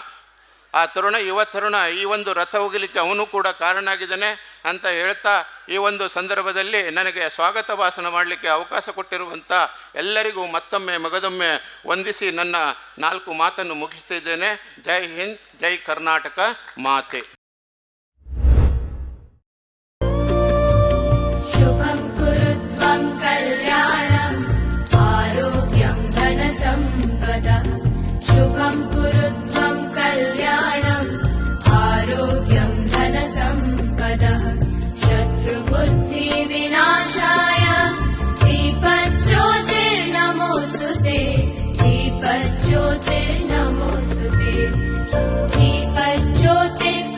ಆ ಯುವ ತರುಣ ಈ ಒಂದು ರಥ ಹೋಗಲಿಕ್ಕೆ ಅವನು ಕೂಡ ಕಾರಣ ಆಗಿದ್ದಾನೆ ಅಂತ ಹೇಳ್ತಾ, ಈ ಒಂದು ಸಂದರ್ಭದಲ್ಲಿ ನನಗೆ ಸ್ವಾಗತ ಭಾಷಣ ಮಾಡಲಿಕ್ಕೆ ಅವಕಾಶ ಕೊಟ್ಟಿರುವಂಥ ಎಲ್ಲರಿಗೂ ಮತ್ತೊಮ್ಮೆ ಮಗದೊಮ್ಮೆ ವಂದಿಸಿ ನನ್ನ 4 ಮಾತನ್ನು ಮುಗಿಸ್ತಿದ್ದೇನೆ. ಜೈ ಹಿಂದ್, ಜೈ ಕರ್ನಾಟಕ ಮಾತೆ. ಶುಭಂ ಕುರುತ್ವಂ ಕಲ್ಯಾಣಂ ಆರೋಗ್ಯಂ ಧನ ಸಂಪದಃ. ಶುಭಂ ಕುರುತ್ವಂ ಕಲ್ಯಾಣಂ ಆರೋಗ್ಯಂ ಧನ ಸಂಪದಃ. ಶತ್ರುಬುದ್ಧಿ ವಿನಾಶಾಯ ದೀಪಜ್ಯೋತಿರ್ನಮೋಸ್ತುತೆ. ದೀಪಜ್ಯೋತಿರ್ನಮೋಸ್ತುತೆ. ದೀಪಜ್ಯೋತಿರ್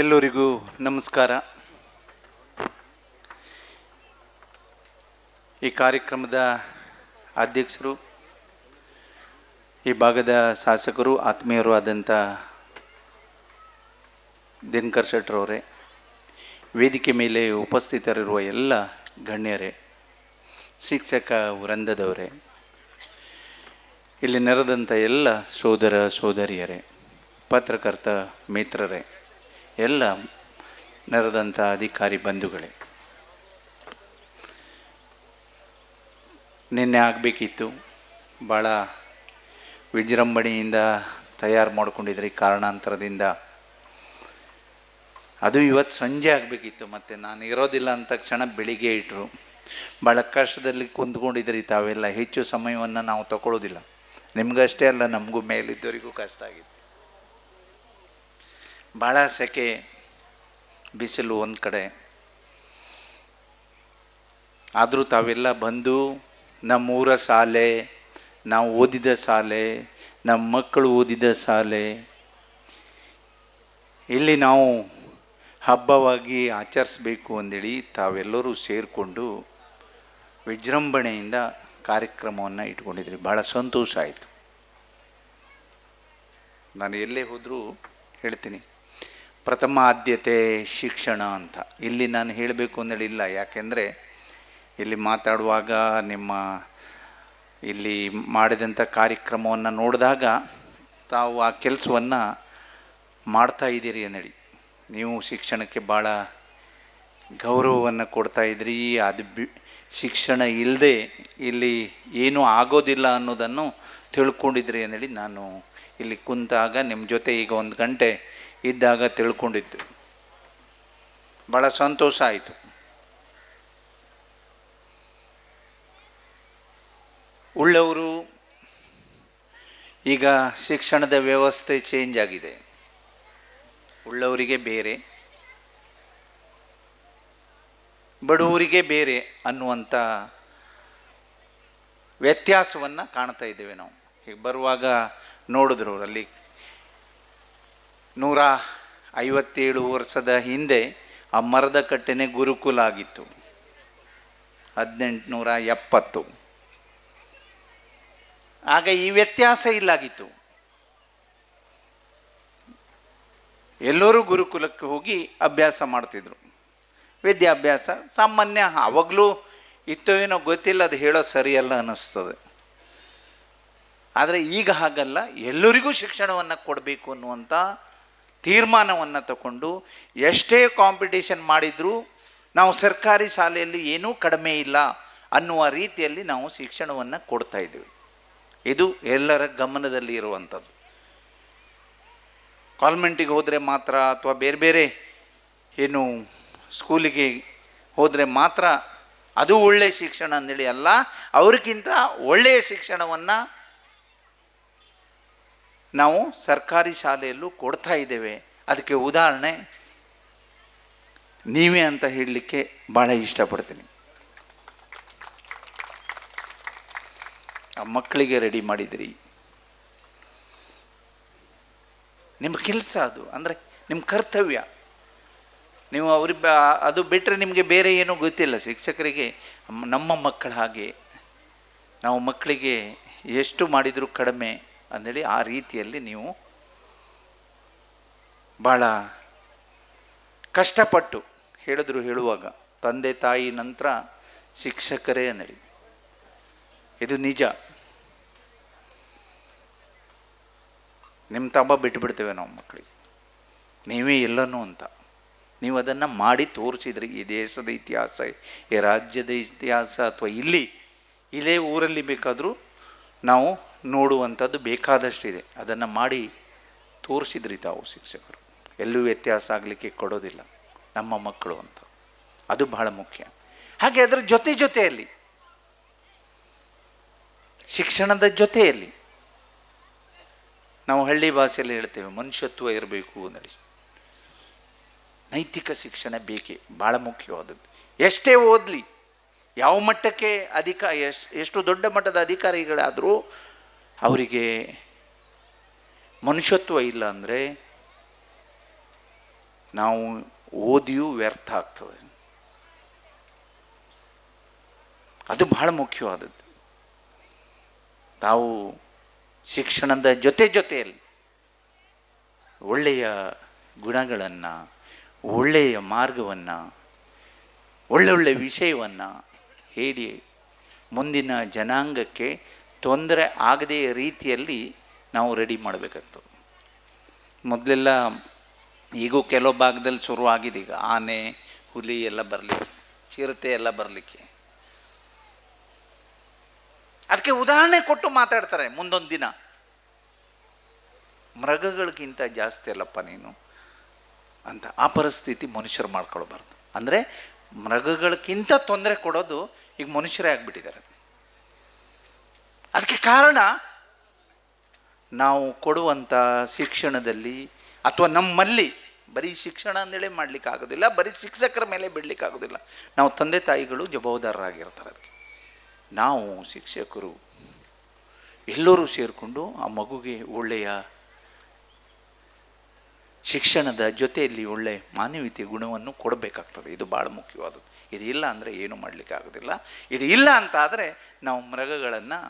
ಎಲ್ಲರಿಗೂ ನಮಸ್ಕಾರ. ಈ ಕಾರ್ಯಕ್ರಮದ ಅಧ್ಯಕ್ಷರು, ಈ ಭಾಗದ ಶಾಸಕರು, ಆತ್ಮೀಯರು ಆದಂಥ ದಿನಕರ್ ಶೆಟ್ಟರವರೇ, ವೇದಿಕೆ ಮೇಲೆ ಉಪಸ್ಥಿತರಿರುವ ಎಲ್ಲ ಗಣ್ಯರೇ, ಶಿಕ್ಷಕ ವೃಂದದವರೇ, ಇಲ್ಲಿ ನೆರೆದಂಥ ಎಲ್ಲ ಸೋದರ ಸೋದರಿಯರೇ, ಪತ್ರಕರ್ತ ಮಿತ್ರರೇ, ಎಲ್ಲ ನೆರೆದಂಥ ಅಧಿಕಾರಿ ಬಂಧುಗಳೇ, ನಿನ್ನೆ ಆಗಬೇಕಿತ್ತು, ಭಾಳ ವಿಜೃಂಭಣೆಯಿಂದ ತಯಾರು ಮಾಡ್ಕೊಂಡಿದ್ರಿ. ಕಾರಣಾಂತರದಿಂದ ಅದು ಇವತ್ತು ಸಂಜೆ ಆಗಬೇಕಿತ್ತು, ಮತ್ತು ನಾನು ಇರೋದಿಲ್ಲ ಅಂತ ತಕ್ಷಣ ಬೆಳಿಗ್ಗೆ ಇಟ್ಟರು. ಭಾಳ ಕಷ್ಟದಲ್ಲಿ ಕುಂತ್ಕೊಂಡಿದ್ರಿ ತಾವೆಲ್ಲ. ಹೆಚ್ಚು ಸಮಯವನ್ನು ನಾವು ತಗೊಳ್ಳೋದಿಲ್ಲ, ನಿಮಗಷ್ಟೇ ಅಲ್ಲ, ನಮಗೂ ಮೇಲಿದ್ದವರಿಗೂ ಕಷ್ಟ ಆಗಿದೆ. ಭಾಳ ಸೆಕೆ, ಬಿಸಿಲು ಒಂದು ಕಡೆ. ಆದರೂ ತಾವೆಲ್ಲ ಬಂದು ನಮ್ಮೂರ ಶಾಲೆ, ನಾವು ಓದಿದ ಶಾಲೆ, ನಮ್ಮ ಮಕ್ಕಳು ಓದಿದ ಶಾಲೆ, ಇಲ್ಲಿ ನಾವು ಹಬ್ಬವಾಗಿ ಆಚರಿಸಬೇಕು ಅಂದೇಳಿ ತಾವೆಲ್ಲರೂ ಸೇರಿಕೊಂಡು ವಿಜೃಂಭಣೆಯಿಂದ ಕಾರ್ಯಕ್ರಮವನ್ನು ಇಟ್ಕೊಂಡಿದ್ರಿ. ಭಾಳ ಸಂತೋಷ ಆಯಿತು. ನಾನು ಎಲ್ಲೇ ಹೋದರೂ ಹೇಳ್ತೀನಿ, ಪ್ರಥಮ ಆದ್ಯತೆ ಶಿಕ್ಷಣ ಅಂತ. ಇಲ್ಲಿ ನಾನು ಹೇಳಬೇಕು ಅಂದೇಳಿ ಇಲ್ಲ, ಯಾಕೆಂದರೆ ಇಲ್ಲಿ ಮಾತಾಡುವಾಗ ನಿಮ್ಮ ಇಲ್ಲಿ ಮಾಡಿದಂಥ ಕಾರ್ಯಕ್ರಮವನ್ನು ನೋಡಿದಾಗ ತಾವು ಆ ಕೆಲಸವನ್ನು ಮಾಡ್ತಾ ಇದ್ದೀರಿ ಅಂದೇಳಿ. ನೀವು ಶಿಕ್ಷಣಕ್ಕೆ ಭಾಳ ಗೌರವವನ್ನು ಕೊಡ್ತಾಯಿದ್ರಿ. ಅದು ಶಿಕ್ಷಣ ಇಲ್ಲದೆ ಇಲ್ಲಿ ಏನೂ ಆಗೋದಿಲ್ಲ ಅನ್ನೋದನ್ನು ತಿಳ್ಕೊಂಡಿದ್ರಿ ಅಂದೇಳಿ ನಾನು ಇಲ್ಲಿ ಕುಂತಾಗ ನಿಮ್ಮ ಜೊತೆ ಈಗ 1 ಗಂಟೆ ಇದ್ದಾಗ ತಿಳ್ಕೊಂಡಿದ್ದು. ಭಾಳ ಸಂತೋಷ ಆಯಿತು. ಉಳ್ಳವರು ಈಗ ಶಿಕ್ಷಣದ ವ್ಯವಸ್ಥೆ ಚೇಂಜ್ ಆಗಿದೆ. ಉಳ್ಳವರಿಗೆ ಬೇರೆ, ಬಡವರಿಗೆ ಬೇರೆ ಅನ್ನುವಂಥ ವ್ಯತ್ಯಾಸವನ್ನು ಕಾಣ್ತಾ ಇದ್ದೇವೆ ನಾವು. ಈಗ ಬರುವಾಗ ನೋಡಿದ್ರು, ಅಲ್ಲಿ 157 ವರ್ಷದ ಹಿಂದೆ ಆ ಮರದ ಕಟ್ಟೆನೇ ಗುರುಕುಲ ಆಗಿತ್ತು. 1870. ಆಗ ಈ ವ್ಯತ್ಯಾಸ ಇಲ್ಲಾಗಿತ್ತು. ಎಲ್ಲರೂ ಗುರುಕುಲಕ್ಕೆ ಹೋಗಿ ಅಭ್ಯಾಸ ಮಾಡ್ತಿದ್ರು. ವಿದ್ಯಾಭ್ಯಾಸ ಸಾಮಾನ್ಯ ಆವಾಗಲೂ ಇತ್ತೋ ಏನೋ ಗೊತ್ತಿಲ್ಲ, ಅದು ಹೇಳೋದು ಸರಿಯಲ್ಲ ಅನ್ನಿಸ್ತದೆ. ಆದರೆ ಈಗ ಹಾಗಲ್ಲ, ಎಲ್ಲರಿಗೂ ಶಿಕ್ಷಣವನ್ನು ಕೊಡಬೇಕು ಅನ್ನುವಂಥ ತೀರ್ಮಾನವನ್ನು ತಗೊಂಡು ಎಷ್ಟೇ ಕಾಂಪಿಟೇಷನ್ ಮಾಡಿದರೂ ನಾವು ಸರ್ಕಾರಿ ಶಾಲೆಯಲ್ಲಿ ಏನೂ ಕಡಿಮೆ ಇಲ್ಲ ಅನ್ನುವ ರೀತಿಯಲ್ಲಿ ನಾವು ಶಿಕ್ಷಣವನ್ನು ಕೊಡ್ತಾ ಇದ್ದೀವಿ. ಇದು ಎಲ್ಲರ ಗಮನದಲ್ಲಿ ಇರುವಂಥದ್ದು. ಕಾನ್ವೆಂಟಿಗೆ ಹೋದರೆ ಮಾತ್ರ ಅಥವಾ ಬೇರೆ ಬೇರೆ ಏನು ಸ್ಕೂಲಿಗೆ ಹೋದರೆ ಮಾತ್ರ ಅದು ಒಳ್ಳೆಯ ಶಿಕ್ಷಣ ಅಂದೇಳಿ ಅಲ್ಲ, ಅವ್ರಿಗಿಂತ ಒಳ್ಳೆಯ ಶಿಕ್ಷಣವನ್ನು ನಾವು ಸರ್ಕಾರಿ ಶಾಲೆಯಲ್ಲೂ ಕೊಡ್ತಾ ಇದ್ದೇವೆ. ಅದಕ್ಕೆ ಉದಾಹರಣೆ ನೀವೇ ಅಂತ ಹೇಳಲಿಕ್ಕೆ ಭಾಳ ಇಷ್ಟಪಡ್ತೀನಿ. ಆ ಮಕ್ಕಳಿಗೆ ರೆಡಿ ಮಾಡಿದಿರಿ, ನಿಮ್ಮ ಕೆಲಸ ಅದು, ಅಂದರೆ ನಿಮ್ಮ ಕರ್ತವ್ಯ. ನೀವು ಅವ್ರಿಗೆ ಅದು ಬಿಟ್ಟರೆ ನಿಮಗೆ ಬೇರೆ ಏನೂ ಗೊತ್ತಿಲ್ಲ. ಶಿಕ್ಷಕರಿಗೆ ನಮ್ಮ ಮಕ್ಕಳ ಹಾಗೆ ನಾವು ಮಕ್ಕಳಿಗೆ ಎಷ್ಟು ಮಾಡಿದರೂ ಕಡಿಮೆ ಅಂದೇಳಿ ಆ ರೀತಿಯಲ್ಲಿ ನೀವು ಭಾಳ ಕಷ್ಟಪಟ್ಟು ಹೇಳಿದ್ರು. ಹೇಳುವಾಗ ತಂದೆ ತಾಯಿ ನಂತರ ಶಿಕ್ಷಕರೇ ಅಂದೇಳಿ ಇದು ನಿಜ. ನಿಮ್ಮ ತಮ್ಮ ಬಿಟ್ಟುಬಿಡ್ತೇವೆ ನಾವು ಮಕ್ಕಳಿಗೆ, ನೀವೇ ಎಲ್ಲನೂ ಅಂತ. ನೀವು ಅದನ್ನು ಮಾಡಿ ತೋರಿಸಿದ್ರಿ. ಈ ದೇಶದ ಇತಿಹಾಸ, ಈ ರಾಜ್ಯದ ಇತಿಹಾಸ, ಅಥವಾ ಇಲ್ಲೇ ಊರಲ್ಲಿ ಬೇಕಾದರೂ ನಾವು ನೋಡುವಂಥದ್ದು ಬೇಕಾದಷ್ಟಿದೆ. ಅದನ್ನು ಮಾಡಿ ತೋರಿಸಿದ್ರಿ ತಾವು ಶಿಕ್ಷಕರು. ಎಲ್ಲೂ ವ್ಯತ್ಯಾಸ ಆಗಲಿಕ್ಕೆ ಕೊಡೋದಿಲ್ಲ ನಮ್ಮ ಮಕ್ಕಳು ಅಂತ. ಅದು ಬಹಳ ಮುಖ್ಯ. ಹಾಗೆ ಅದರ ಜೊತೆಯಲ್ಲಿ ಶಿಕ್ಷಣದ ಜೊತೆಯಲ್ಲಿ ನಾವು ಹಳ್ಳಿ ಭಾಷೆಯಲ್ಲಿ ಹೇಳ್ತೇವೆ ಮನುಷ್ಯತ್ವ ಇರಬೇಕು ಅನ್ನಿ. ನೈತಿಕ ಶಿಕ್ಷಣ ಬೇಕೇ, ಭಾಳ ಮುಖ್ಯವಾದದ್ದು. ಎಷ್ಟೇ ಓದಲಿ, ಯಾವ ಮಟ್ಟಕ್ಕೆ ಎಷ್ಟು ದೊಡ್ಡ ಮಟ್ಟದ ಅಧಿಕಾರಿಗಳಾದರೂ ಅವರಿಗೆ ಮನುಷ್ಯತ್ವ ಇಲ್ಲ ಅಂದರೆ ನಾವು ಓದಿಯೂ ವ್ಯರ್ಥ ಆಗ್ತದೆ. ಅದು ಬಹಳ ಮುಖ್ಯವಾದದ್ದು. ತಾವು ಶಿಕ್ಷಣದ ಜೊತೆಯಲ್ಲಿ ಒಳ್ಳೆಯ ಗುಣಗಳನ್ನು, ಒಳ್ಳೆಯ ಮಾರ್ಗವನ್ನು, ಒಳ್ಳೊಳ್ಳೆ ವಿಷಯವನ್ನು ಹೇಳಿ ಮುಂದಿನ ಜನಾಂಗಕ್ಕೆ ತೊಂದರೆ ಆಗದೇ ರೀತಿಯಲ್ಲಿ ನಾವು ರೆಡಿ ಮಾಡಬೇಕಾಗ್ತದೆ. ಮೊದಲೆಲ್ಲ ಈಗೂ ಕೆಲವು ಭಾಗದಲ್ಲಿ ಶುರುವಾಗಿದೆ. ಈಗ ಆನೆ, ಹುಲಿ ಎಲ್ಲ ಬರಲಿಕ್ಕೆ, ಚಿರತೆ ಎಲ್ಲ ಬರಲಿಕ್ಕೆ. ಅದಕ್ಕೆ ಉದಾಹರಣೆ ಕೊಟ್ಟು ಮಾತಾಡ್ತಾರೆ. ಮುಂದೊಂದು ದಿನ ಮೃಗಗಳಿಗಿಂತ ಜಾಸ್ತಿ ಅಲ್ಲಪ್ಪ ನೀನು ಅಂತ. ಆ ಪರಿಸ್ಥಿತಿ ಮನುಷ್ಯರು ಮಾಡ್ಕೊಳ್ಬಾರ್ದು. ಅಂದರೆ ಮೃಗಗಳಿಗಿಂತ ತೊಂದರೆ ಕೊಡೋದು ಈಗ ಮನುಷ್ಯರೇ ಆಗಿಬಿಟ್ಟಿದ್ದಾರೆ. ಅದಕ್ಕೆ ಕಾರಣ ನಾವು ಕೊಡುವಂಥ ಶಿಕ್ಷಣದಲ್ಲಿ ಅಥವಾ ನಮ್ಮಲ್ಲಿ ಬರೀ ಶಿಕ್ಷಣ ಅಂದೇಳಿ ಮಾಡಲಿಕ್ಕೆ ಆಗೋದಿಲ್ಲ, ಬರೀ ಶಿಕ್ಷಕರ ಮೇಲೆ ಬಿಡಲಿಕ್ಕಾಗೋದಿಲ್ಲ. ನಾವು ತಂದೆ ತಾಯಿಗಳು ಜವಾಬ್ದಾರರಾಗಿರ್ತಾರೆ. ಅದಕ್ಕೆ ನಾವು ಶಿಕ್ಷಕರು ಎಲ್ಲರೂ ಸೇರಿಕೊಂಡು ಆ ಮಗುಗೆ ಒಳ್ಳೆಯ ಶಿಕ್ಷಣದ ಜೊತೆಯಲ್ಲಿ ಒಳ್ಳೆಯ ಮಾನವೀಯತೆ ಗುಣವನ್ನು ಕೊಡಬೇಕಾಗ್ತದೆ. ಇದು ಭಾಳ ಮುಖ್ಯವಾದದ್ದು. ಇದು ಇಲ್ಲ ಅಂದರೆ ಏನೂ ಮಾಡಲಿಕ್ಕೆ ಆಗೋದಿಲ್ಲ. ಇದು ಇಲ್ಲ ಅಂತ ಆದರೆ ನಾವು ಮೃಗಗಳನ್ನು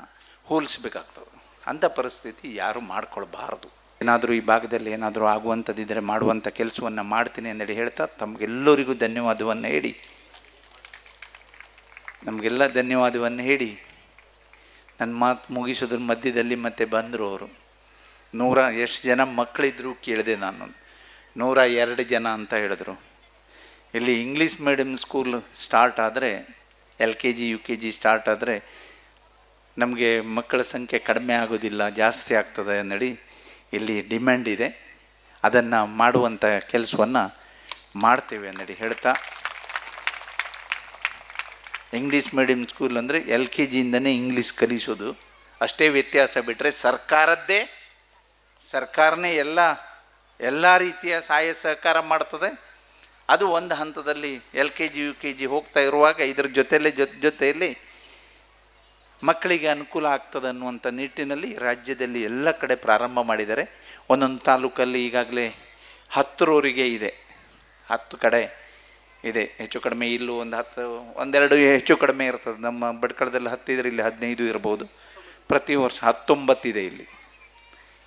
ಹೋಲಿಸ್ಬೇಕಾಗ್ತದೆ. ಅಂಥ ಪರಿಸ್ಥಿತಿ ಯಾರೂ ಮಾಡ್ಕೊಳ್ಬಾರ್ದು. ಏನಾದರೂ ಈ ಭಾಗದಲ್ಲಿ ಏನಾದರೂ ಆಗುವಂಥದ್ದಿದ್ದರೆ ಮಾಡುವಂಥ ಕೆಲಸವನ್ನು ಮಾಡ್ತೀನಿ ಅಂತೇಳಿ ಹೇಳ್ತಾ ತಮಗೆಲ್ಲರಿಗೂ ಧನ್ಯವಾದವನ್ನು ಹೇಳಿ ನಮಗೆಲ್ಲ ಧನ್ಯವಾದವನ್ನು ಹೇಳಿ ನನ್ನ ಮಾತು ಮುಗಿಸೋದ್ರ ಮಧ್ಯದಲ್ಲಿ ಮತ್ತೆ ಬಂದರು ಅವರು. ಎಷ್ಟು ಜನ ಮಕ್ಕಳಿದ್ರು ಕೇಳಿದೆ ನಾನು. 102 ಜನ ಅಂತ ಹೇಳಿದ್ರು. ಇಲ್ಲಿ ಇಂಗ್ಲೀಷ್ ಮೀಡಿಯಮ್ ಸ್ಕೂಲ್ ಸ್ಟಾರ್ಟ್ ಆದರೆ, LKG UKG ಸ್ಟಾರ್ಟ್ ಆದರೆ ನಮಗೆ ಮಕ್ಕಳ ಸಂಖ್ಯೆ ಕಡಿಮೆ ಆಗೋದಿಲ್ಲ, ಜಾಸ್ತಿ ಆಗ್ತದೆ ಅನ್ನಡಿ ಇಲ್ಲಿ ಡಿಮ್ಯಾಂಡ್ ಇದೆ. ಅದನ್ನು ಮಾಡುವಂಥ ಕೆಲಸವನ್ನು ಮಾಡ್ತೇವೆ ಅನ್ನಡಿ ಹೇಳ್ತಾ, ಇಂಗ್ಲೀಷ್ ಮೀಡಿಯಮ್ ಸ್ಕೂಲ್ ಅಂದರೆ LKGಯಿಂದನೇ ಇಂಗ್ಲೀಷ್ ಕಲಿಸೋದು ಅಷ್ಟೇ ವ್ಯತ್ಯಾಸ. ಬಿಟ್ಟರೆ ಸರ್ಕಾರನೇ ಎಲ್ಲ ರೀತಿಯ ಸಹಾಯ ಸಹಕಾರ ಮಾಡ್ತದೆ. ಅದು ಒಂದು ಹಂತದಲ್ಲಿ LKG UKG ಹೋಗ್ತಾ ಇರುವಾಗ ಇದರ ಜೊತೆಯಲ್ಲಿ ಮಕ್ಕಳಿಗೆ ಅನುಕೂಲ ಆಗ್ತದೆ ಅನ್ನುವಂಥ ನಿಟ್ಟಿನಲ್ಲಿ ರಾಜ್ಯದಲ್ಲಿ ಎಲ್ಲ ಕಡೆ ಪ್ರಾರಂಭ ಮಾಡಿದ್ದಾರೆ. ಒಂದೊಂದು ತಾಲೂಕಲ್ಲಿ ಈಗಾಗಲೇ 10ರವರೆಗೆ ಇದೆ, 10 ಕಡೆ ಇದೆ. ಹೆಚ್ಚು ಕಡಿಮೆ ಇಲ್ಲೂ ಒಂದೆರಡು ಹೆಚ್ಚು ಕಡಿಮೆ ಇರ್ತದೆ. ನಮ್ಮ ಭಟ್ಕಳದಲ್ಲಿ 10 ಇದ್ರೆ ಇಲ್ಲಿ 15 ಇರ್ಬೋದು. ಪ್ರತಿ ವರ್ಷ 19 ಇದೆ ಇಲ್ಲಿ.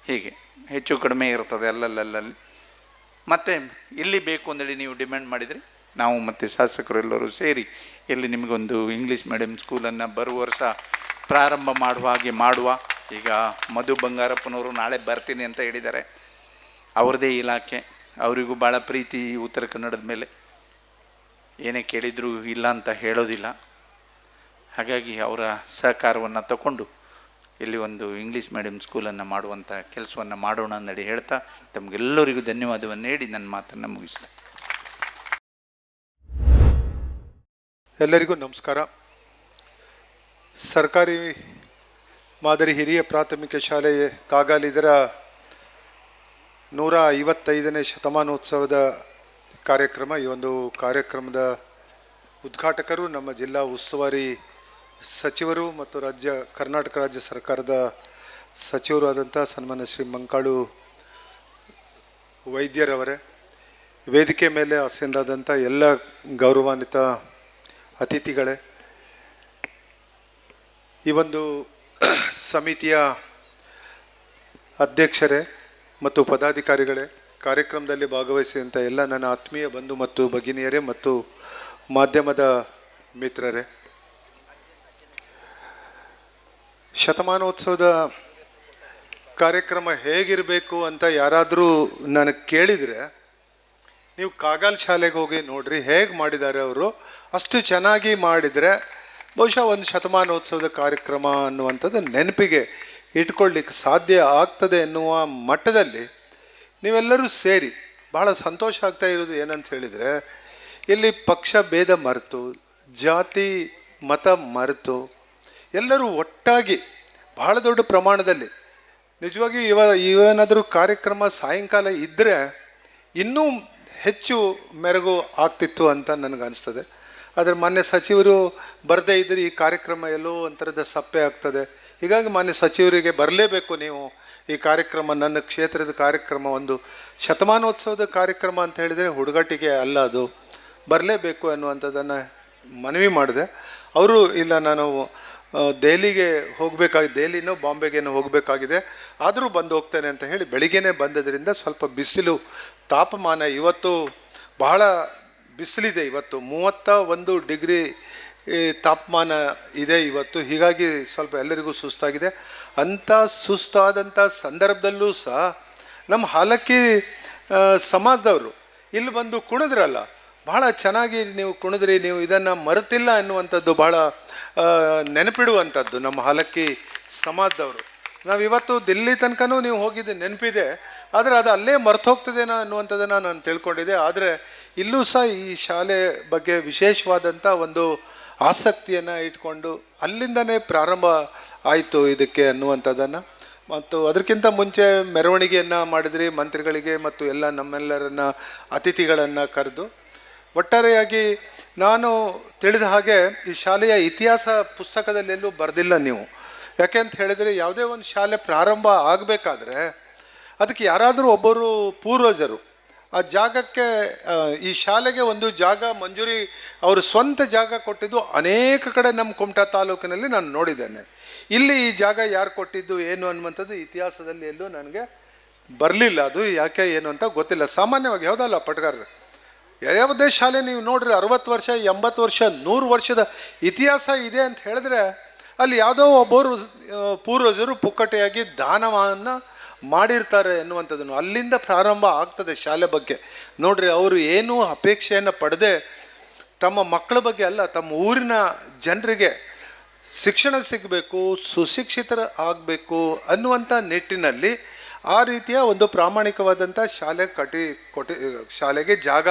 ಹೀಗೆ ಹೆಚ್ಚು ಕಡಿಮೆ ಇರ್ತದೆ ಅಲ್ಲಲ್ಲಿ. ಮತ್ತು ಇಲ್ಲಿ ಬೇಕು ಅಂದೇಳಿ ನೀವು ಡಿಮ್ಯಾಂಡ್ ಮಾಡಿದರೆ ನಾವು ಮತ್ತು ಶಾಸಕರು ಎಲ್ಲರೂ ಸೇರಿ ಇಲ್ಲಿ ನಿಮಗೊಂದು ಇಂಗ್ಲೀಷ್ ಮೀಡಿಯಮ್ ಸ್ಕೂಲನ್ನು ಬರುವ ವರ್ಷ ಪ್ರಾರಂಭ ಮಾಡುವ. ಈಗ ಮಧು ಬಂಗಾರಪ್ಪನವರು ನಾಳೆ ಬರ್ತೀನಿ ಅಂತ ಹೇಳಿದ್ದಾರೆ. ಅವ್ರದ್ದೇ ಇಲಾಖೆ, ಅವರಿಗೂ ಭಾಳ ಪ್ರೀತಿ ಉತ್ತರ ಕನ್ನಡದ ಮೇಲೆ. ಏನೇ ಕೇಳಿದರೂ ಇಲ್ಲ ಅಂತ ಹೇಳೋದಿಲ್ಲ. ಹಾಗಾಗಿ ಅವರ ಸಹಕಾರವನ್ನು ತಗೊಂಡು ಇಲ್ಲಿ ಒಂದು ಇಂಗ್ಲೀಷ್ ಮೀಡಿಯಮ್ ಸ್ಕೂಲನ್ನು ಮಾಡುವಂಥ ಕೆಲಸವನ್ನು ಮಾಡೋಣ ಅನ್ನಡಿ ಹೇಳ್ತಾ ತಮಗೆಲ್ಲರಿಗೂ ಧನ್ಯವಾದವನ್ನು ಹೇಳಿ ನನ್ನ ಮಾತನ್ನು ಮುಗಿಸ್ತೆ. ಎಲ್ಲರಿಗೂ ನಮಸ್ಕಾರ. ಸರ್ಕಾರಿ ಮಾದರಿ ಹಿರಿಯ ಪ್ರಾಥಮಿಕ ಶಾಲೆ ಕಾಗಾಲ್ ಇದರ 155ನೇ ಶತಮಾನೋತ್ಸವದ ಕಾರ್ಯಕ್ರಮ. ಈ ಒಂದು ಕಾರ್ಯಕ್ರಮದ ಉದ್ಘಾಟಕರು ನಮ್ಮ ಜಿಲ್ಲಾ ಉಸ್ತುವಾರಿ ಸಚಿವರು ಮತ್ತು ಕರ್ನಾಟಕ ರಾಜ್ಯ ಸರ್ಕಾರದ ಸಚಿವರು ಆದಂಥ ಸನ್ಮಾನ್ಯ ಶ್ರೀ ಮಂಕಾಳು ವೈದ್ಯರವರೇ, ವೇದಿಕೆ ಮೇಲೆ ಆಸೀನರಾದಂಥ ಎಲ್ಲ ಗೌರವಾನ್ವಿತ ಅತಿಥಿಗಳೇ, ಈ ಒಂದು ಸಮಿತಿಯ ಅಧ್ಯಕ್ಷರೇ ಮತ್ತು ಪದಾಧಿಕಾರಿಗಳೇ, ಕಾರ್ಯಕ್ರಮದಲ್ಲಿ ಭಾಗವಹಿಸಿದಂಥ ಎಲ್ಲ ನನ್ನ ಆತ್ಮೀಯ ಬಂಧು ಮತ್ತು ಭಗಿನಿಯರೇ ಮತ್ತು ಮಾಧ್ಯಮದ ಮಿತ್ರರೇ, ಶತಮಾನೋತ್ಸವದ ಕಾರ್ಯಕ್ರಮ ಹೇಗಿರಬೇಕು ಅಂತ ಯಾರಾದರೂ ನನಗೆ ಕೇಳಿದರೆ ನೀವು ಕಾಗಾಲ್ ಶಾಲೆಗೆ ಹೋಗಿ ನೋಡ್ರಿ, ಹೇಗೆ ಮಾಡಿದ್ದಾರೆ ಅವರು. ಅಷ್ಟು ಚೆನ್ನಾಗಿ ಮಾಡಿದರೆ ಬಹುಶಃ ಒಂದು ಶತಮಾನೋತ್ಸವದ ಕಾರ್ಯಕ್ರಮ ಅನ್ನುವಂಥದ್ದು ನೆನಪಿಗೆ ಇಟ್ಕೊಳ್ಳಿಕ್ಕೆ ಸಾಧ್ಯ ಆಗ್ತದೆ ಎನ್ನುವ ಮಟ್ಟದಲ್ಲಿ ನೀವೆಲ್ಲರೂ ಸೇರಿ ಭಾಳ ಸಂತೋಷ ಆಗ್ತಾ ಇರೋದು ಏನಂತ ಹೇಳಿದರೆ, ಇಲ್ಲಿ ಪಕ್ಷ ಭೇದ ಮರೆತು, ಜಾತಿ ಮತ ಮರೆತು ಎಲ್ಲರೂ ಒಟ್ಟಾಗಿ ಬಹಳ ದೊಡ್ಡ ಪ್ರಮಾಣದಲ್ಲಿ ನಿಜವಾಗಿ ಇವೇನಾದರೂ ಕಾರ್ಯಕ್ರಮ ಸಾಯಂಕಾಲ ಇದ್ದರೆ ಇನ್ನೂ ಹೆಚ್ಚು ಮೆರುಗು ಆಗ್ತಿತ್ತು ಅಂತ ನನಗನ್ನಿಸ್ತದೆ. ಆದರೆ ಮಾನ್ಯ ಸಚಿವರು ಬರದೇ ಇದ್ದರೆ ಈ ಕಾರ್ಯಕ್ರಮ ಎಲ್ಲೋ ಒಂಥರದ ಸಪ್ಪೆ ಆಗ್ತದೆ. ಹೀಗಾಗಿ ಮಾನ್ಯ ಸಚಿವರಿಗೆ ಬರಲೇಬೇಕು ನೀವು, ಈ ಕಾರ್ಯಕ್ರಮ ನನ್ನ ಕ್ಷೇತ್ರದ ಕಾರ್ಯಕ್ರಮ ಒಂದು ಶತಮಾನೋತ್ಸವದ ಕಾರ್ಯಕ್ರಮ ಅಂತ ಹೇಳಿದರೆ ಹುಡುಗಾಟಿಗೆ ಅಲ್ಲ, ಅದು ಬರಲೇಬೇಕು ಅನ್ನುವಂಥದ್ದನ್ನು ಮನವಿ ಮಾಡಿದೆ. ಅವರು ಇಲ್ಲ ನಾನು ದೆಹಲಿಗೆ ಹೋಗಬೇಕಾಗಿದೆ, ದೆಹಲಿನೋ ಬಾಂಬೆಗೇನೋ ಹೋಗಬೇಕಾಗಿದೆ, ಆದರೂ ಬಂದು ಹೋಗ್ತೇನೆ ಅಂತ ಹೇಳಿ ಬೆಳಿಗ್ಗೆನೇ ಬಂದದ್ರಿಂದ ಸ್ವಲ್ಪ ಬಿಸಿಲು ತಾಪಮಾನ ಇವತ್ತು ಬಹಳ ಬಿಸಿಲಿದೆ. ಇವತ್ತು 31 ಡಿಗ್ರಿ ತಾಪಮಾನ ಇದೆ ಇವತ್ತು. ಹೀಗಾಗಿ ಸ್ವಲ್ಪ ಎಲ್ಲರಿಗೂ ಸುಸ್ತಾಗಿದೆ. ಅಂಥ ಸುಸ್ತಾದಂಥ ಸಂದರ್ಭದಲ್ಲೂ ಸಹ ನಮ್ಮ ಹಾಲಕ್ಕಿ ಸಮಾಜದವರು ಇಲ್ಲಿ ಬಂದು ಕುಣಿದ್ರಲ್ಲ, ಬಹಳ ಚೆನ್ನಾಗಿ ನೀವು ಕುಣಿದ್ರಿ, ನೀವು ಇದನ್ನು ಮರೆತಿಲ್ಲ ಅನ್ನುವಂಥದ್ದು ಬಹಳ ನೆನಪಿಡುವಂಥದ್ದು ನಮ್ಮ ಹಾಲಕ್ಕಿ ಸಮಾಜದವರು. ನಾವು ಇವತ್ತು ದಿಲ್ಲಿ ತನಕನೂ ನೀವು ಹೋಗಿದ್ದು ನೆನಪಿದೆ, ಆದರೆ ಅದು ಅಲ್ಲೇ ಮರ್ತು ಹೋಗ್ತದೇನೋ ಅನ್ನುವಂಥದ್ದನ್ನು ನಾನು ತಿಳ್ಕೊಂಡಿದ್ದೆ. ಆದರೆ ಇಲ್ಲೂ ಸಹ ಈ ಶಾಲೆ ಬಗ್ಗೆ ವಿಶೇಷವಾದಂಥ ಒಂದು ಆಸಕ್ತಿಯನ್ನು ಇಟ್ಕೊಂಡು ಅಲ್ಲಿಂದನೇ ಪ್ರಾರಂಭ ಆಯಿತು ಇದಕ್ಕೆ ಅನ್ನುವಂಥದ್ದನ್ನು. ಮತ್ತು ಅದಕ್ಕಿಂತ ಮುಂಚೆ ಮೆರವಣಿಗೆಯನ್ನು ಮಾಡಿದ್ರಿ, ಮಂತ್ರಿಗಳಿಗೆ ಮತ್ತು ಎಲ್ಲ ನಮ್ಮೆಲ್ಲರನ್ನ ಅತಿಥಿಗಳನ್ನು ಕರೆದು. ಒಟ್ಟಾರೆಯಾಗಿ ನಾನು ತಿಳಿದ ಹಾಗೆ ಈ ಶಾಲೆಯ ಇತಿಹಾಸ ಪುಸ್ತಕದಲ್ಲೆಲ್ಲೂ ಬರೆದಿಲ್ಲ ನೀವು. ಯಾಕೆ ಅಂತ ಹೇಳಿದರೆ ಯಾವುದೇ ಒಂದು ಶಾಲೆ ಪ್ರಾರಂಭ ಆಗಬೇಕಾದ್ರೆ ಅದಕ್ಕೆ ಯಾರಾದರೂ ಒಬ್ಬರು ಪೂರ್ವಜರು ಆ ಜಾಗಕ್ಕೆ, ಈ ಶಾಲೆಗೆ ಒಂದು ಜಾಗ ಮಂಜೂರಿ, ಅವರು ಸ್ವಂತ ಜಾಗ ಕೊಟ್ಟಿದ್ದು ಅನೇಕ ಕಡೆ ನಮ್ಮ ಕುಮಟಾ ತಾಲೂಕಿನಲ್ಲಿ ನಾನು ನೋಡಿದ್ದೇನೆ. ಇಲ್ಲಿ ಈ ಜಾಗ ಯಾರು ಕೊಟ್ಟಿದ್ದು ಏನು ಅನ್ನುವಂಥದ್ದು ಇತಿಹಾಸದಲ್ಲಿ ಎಲ್ಲೂ ನನಗೆ ಬರಲಿಲ್ಲ. ಅದು ಯಾಕೆ ಏನು ಅಂತ ಗೊತ್ತಿಲ್ಲ. ಸಾಮಾನ್ಯವಾಗಿ ಯಾವುದಲ್ಲ ಪಟ್ಗಾರರು, ಯಾವುದೇ ಶಾಲೆ ನೀವು ನೋಡ್ರಿ 60 ವರ್ಷ 80 ವರ್ಷ 100 ವರ್ಷದ ಇತಿಹಾಸ ಇದೆ ಅಂತ ಹೇಳಿದ್ರೆ ಅಲ್ಲಿ ಯಾವುದೋ ಒಬ್ಬರು ಪೂರ್ವಜರು ಪುಕ್ಕಟೆಯಾಗಿ ದಾನವನ್ನು ಮಾಡಿರ್ತಾರೆ ಎನ್ನುವಂಥದ್ದನ್ನು ಅಲ್ಲಿಂದ ಪ್ರಾರಂಭ ಆಗ್ತದೆ ಶಾಲೆ ಬಗ್ಗೆ. ನೋಡ್ರಿ, ಅವರು ಏನೂ ಅಪೇಕ್ಷೆಯನ್ನು ಪಡೆದೇ ತಮ್ಮ ಮಕ್ಕಳ ಬಗ್ಗೆ ಅಲ್ಲ, ತಮ್ಮ ಊರಿನ ಜನರಿಗೆ ಶಿಕ್ಷಣ ಸಿಗಬೇಕು, ಸುಶಿಕ್ಷಿತರ ಆಗಬೇಕು ಅನ್ನುವಂಥ ನಿಟ್ಟಿನಲ್ಲಿ ಆ ರೀತಿಯ ಒಂದು ಪ್ರಾಮಾಣಿಕವಾದಂಥ ಶಾಲೆ ಶಾಲೆಗೆ ಜಾಗ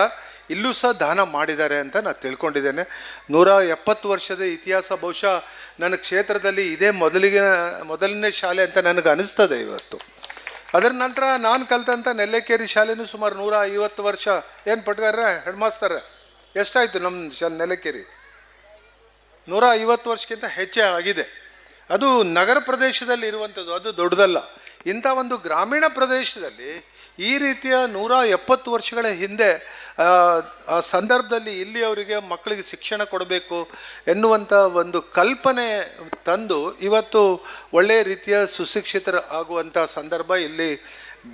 ಇಲ್ಲೂ ಸಹ ದಾನ ಮಾಡಿದ್ದಾರೆ ಅಂತ ನಾನು ತಿಳ್ಕೊಂಡಿದ್ದೇನೆ. 170 ವರ್ಷದ ಇತಿಹಾಸ ಬಹುಶಃ ನನ್ನ ಕ್ಷೇತ್ರದಲ್ಲಿ ಇದೇ ಮೊದಲನೇ ಶಾಲೆ ಅಂತ ನನಗೆ ಅನಿಸ್ತದೆ ಇವತ್ತು. ಅದರ ನಂತರ ನಾನು ಕಲಿತಂಥ ನೆಲ್ಲೇಕೇರಿ ಶಾಲೆನೂ ಸುಮಾರು 150 ವರ್ಷ. ಏನು ಪಟ್ಗಾರ ಹೆಡ್ ಮಾಸ್ತರ ಎಷ್ಟಾಯಿತು ನಮ್ಮ ನೆಲ್ಲೇಕೇರಿ? 150 ವರ್ಷಕ್ಕಿಂತ ಹೆಚ್ಚೇ ಆಗಿದೆ. ಅದು ನಗರ ಪ್ರದೇಶದಲ್ಲಿ ಇರುವಂಥದ್ದು, ಅದು ದೊಡ್ಡದಲ್ಲ. ಇಂಥ ಒಂದು ಗ್ರಾಮೀಣ ಪ್ರದೇಶದಲ್ಲಿ ಈ ರೀತಿಯ 170 ವರ್ಷಗಳ ಹಿಂದೆ ಆ ಸಂದರ್ಭದಲ್ಲಿ ಇಲ್ಲಿ ಅವರಿಗೆ ಮಕ್ಕಳಿಗೆ ಶಿಕ್ಷಣ ಕೊಡಬೇಕು ಎನ್ನುವಂಥ ಒಂದು ಕಲ್ಪನೆ ತಂದು ಇವತ್ತು ಒಳ್ಳೆಯ ರೀತಿಯ ಸುಶಿಕ್ಷಿತರ ಆಗುವಂಥ ಸಂದರ್ಭ ಇಲ್ಲಿ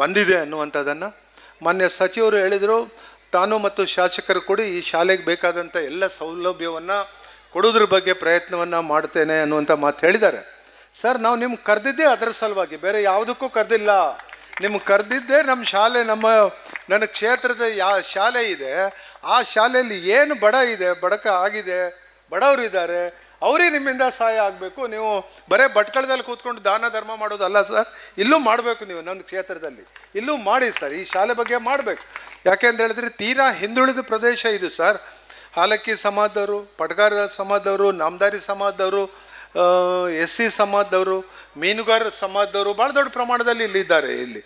ಬಂದಿದೆ ಅನ್ನುವಂಥದ್ದನ್ನು ಮಾನ್ಯ ಸಚಿವರು ಹೇಳಿದರು. ತಾನು ಮತ್ತು ಶಾಸಕರು ಕೂಡ ಈ ಶಾಲೆಗೆ ಬೇಕಾದಂಥ ಎಲ್ಲ ಸೌಲಭ್ಯವನ್ನು ಕೊಡೋದ್ರ ಬಗ್ಗೆ ಪ್ರಯತ್ನವನ್ನು ಮಾಡ್ತೇನೆ ಅನ್ನುವಂಥ ಮಾತು ಹೇಳಿದ್ದಾರೆ. ಸರ್, ನಾವು ನಿಮ್ಗೆ ಕರೆದಿದ್ದೇ ಅದರ ಸಲುವಾಗಿ, ಬೇರೆ ಯಾವುದಕ್ಕೂ ಕರೆದಿಲ್ಲ. ನಿಮ್ಗೆ ಕರೆದಿದ್ದೇ ನಮ್ಮ ಶಾಲೆ, ನನ್ನ ಕ್ಷೇತ್ರದ ಶಾಲೆ ಇದೆ, ಆ ಶಾಲೆಯಲ್ಲಿ ಏನು ಬಡಕ ಆಗಿದೆ, ಬಡವರು ಇದ್ದಾರೆ, ಅವರೇ ನಿಮ್ಮಿಂದ ಸಹಾಯ ಆಗಬೇಕು. ನೀವು ಬರೀ ಭಟ್ಕಳದಲ್ಲಿ ಕೂತ್ಕೊಂಡು ದಾನ ಧರ್ಮ ಮಾಡೋದಲ್ಲ ಸರ್, ಇಲ್ಲೂ ಮಾಡಬೇಕು. ನೀವು ನನ್ನ ಕ್ಷೇತ್ರದಲ್ಲಿ ಇಲ್ಲೂ ಮಾಡಿ ಸರ್, ಈ ಶಾಲೆ ಬಗ್ಗೆ ಮಾಡಬೇಕು. ಯಾಕೆಂತ ಹೇಳಿದ್ರೆ ತೀರಾ ಹಿಂದುಳಿದ ಪ್ರದೇಶ ಇದು ಸರ್. ಹಾಲಕ್ಕಿ ಸಮಾಜದವರು, ಪಟ್ಗಾರ ಸಮಾಜದವರು, ನಾಮದಾರಿ ಸಮಾಜದವರು, SC ಸಮಾಜದವರು, ಮೀನುಗಾರ ಸಮಾಜದವರು ಭಾಳ ದೊಡ್ಡ ಪ್ರಮಾಣದಲ್ಲಿ ಇಲ್ಲಿದ್ದಾರೆ. ಇಲ್ಲಿ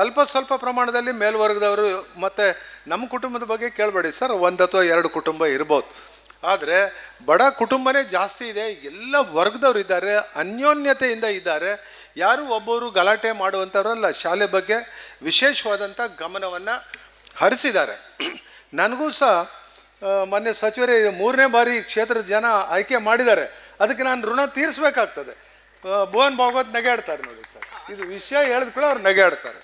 ಅಲ್ಪ ಸ್ವಲ್ಪ ಪ್ರಮಾಣದಲ್ಲಿ ಮೇಲ್ವರ್ಗದವರು. ಮತ್ತು ನಮ್ಮ ಕುಟುಂಬದ ಬಗ್ಗೆ ಕೇಳಬೇಡಿ ಸರ್, 1 ಅಥವಾ 2 ಕುಟುಂಬ ಇರ್ಬೋದು. ಆದರೆ ಬಡ ಕುಟುಂಬನೇ ಜಾಸ್ತಿ ಇದೆ. ಎಲ್ಲ ವರ್ಗದವರು ಇದ್ದಾರೆ, ಅನ್ಯೋನ್ಯತೆಯಿಂದ ಇದ್ದಾರೆ. ಯಾರು ಒಬ್ಬರು ಗಲಾಟೆ ಮಾಡುವಂಥವ್ರಲ್ಲ. ಶಾಲೆ ಬಗ್ಗೆ ವಿಶೇಷವಾದಂಥ ಗಮನವನ್ನು ಹರಿಸಿದ್ದಾರೆ. ನನಗೂ ಸಹ ಮೊನ್ನೆ ಸಚಿವರೇ 3ನೇ ಬಾರಿ ಕ್ಷೇತ್ರದ ಜನ ಆಯ್ಕೆ ಮಾಡಿದ್ದಾರೆ. ಅದಕ್ಕೆ ನಾನು ಋಣ ತೀರಿಸ್ಬೇಕಾಗ್ತದೆ. ಭುವನ್ ಭಾಗವತ್ ನಗೆಯಾಡ್ತಾರೆ ನೋಡಿ ಸರ್, ಇದು ವಿಷಯ ಹೇಳಿದ ಕೂಡ ಅವ್ರು ನಗೆಯಾಡ್ತಾರೆ.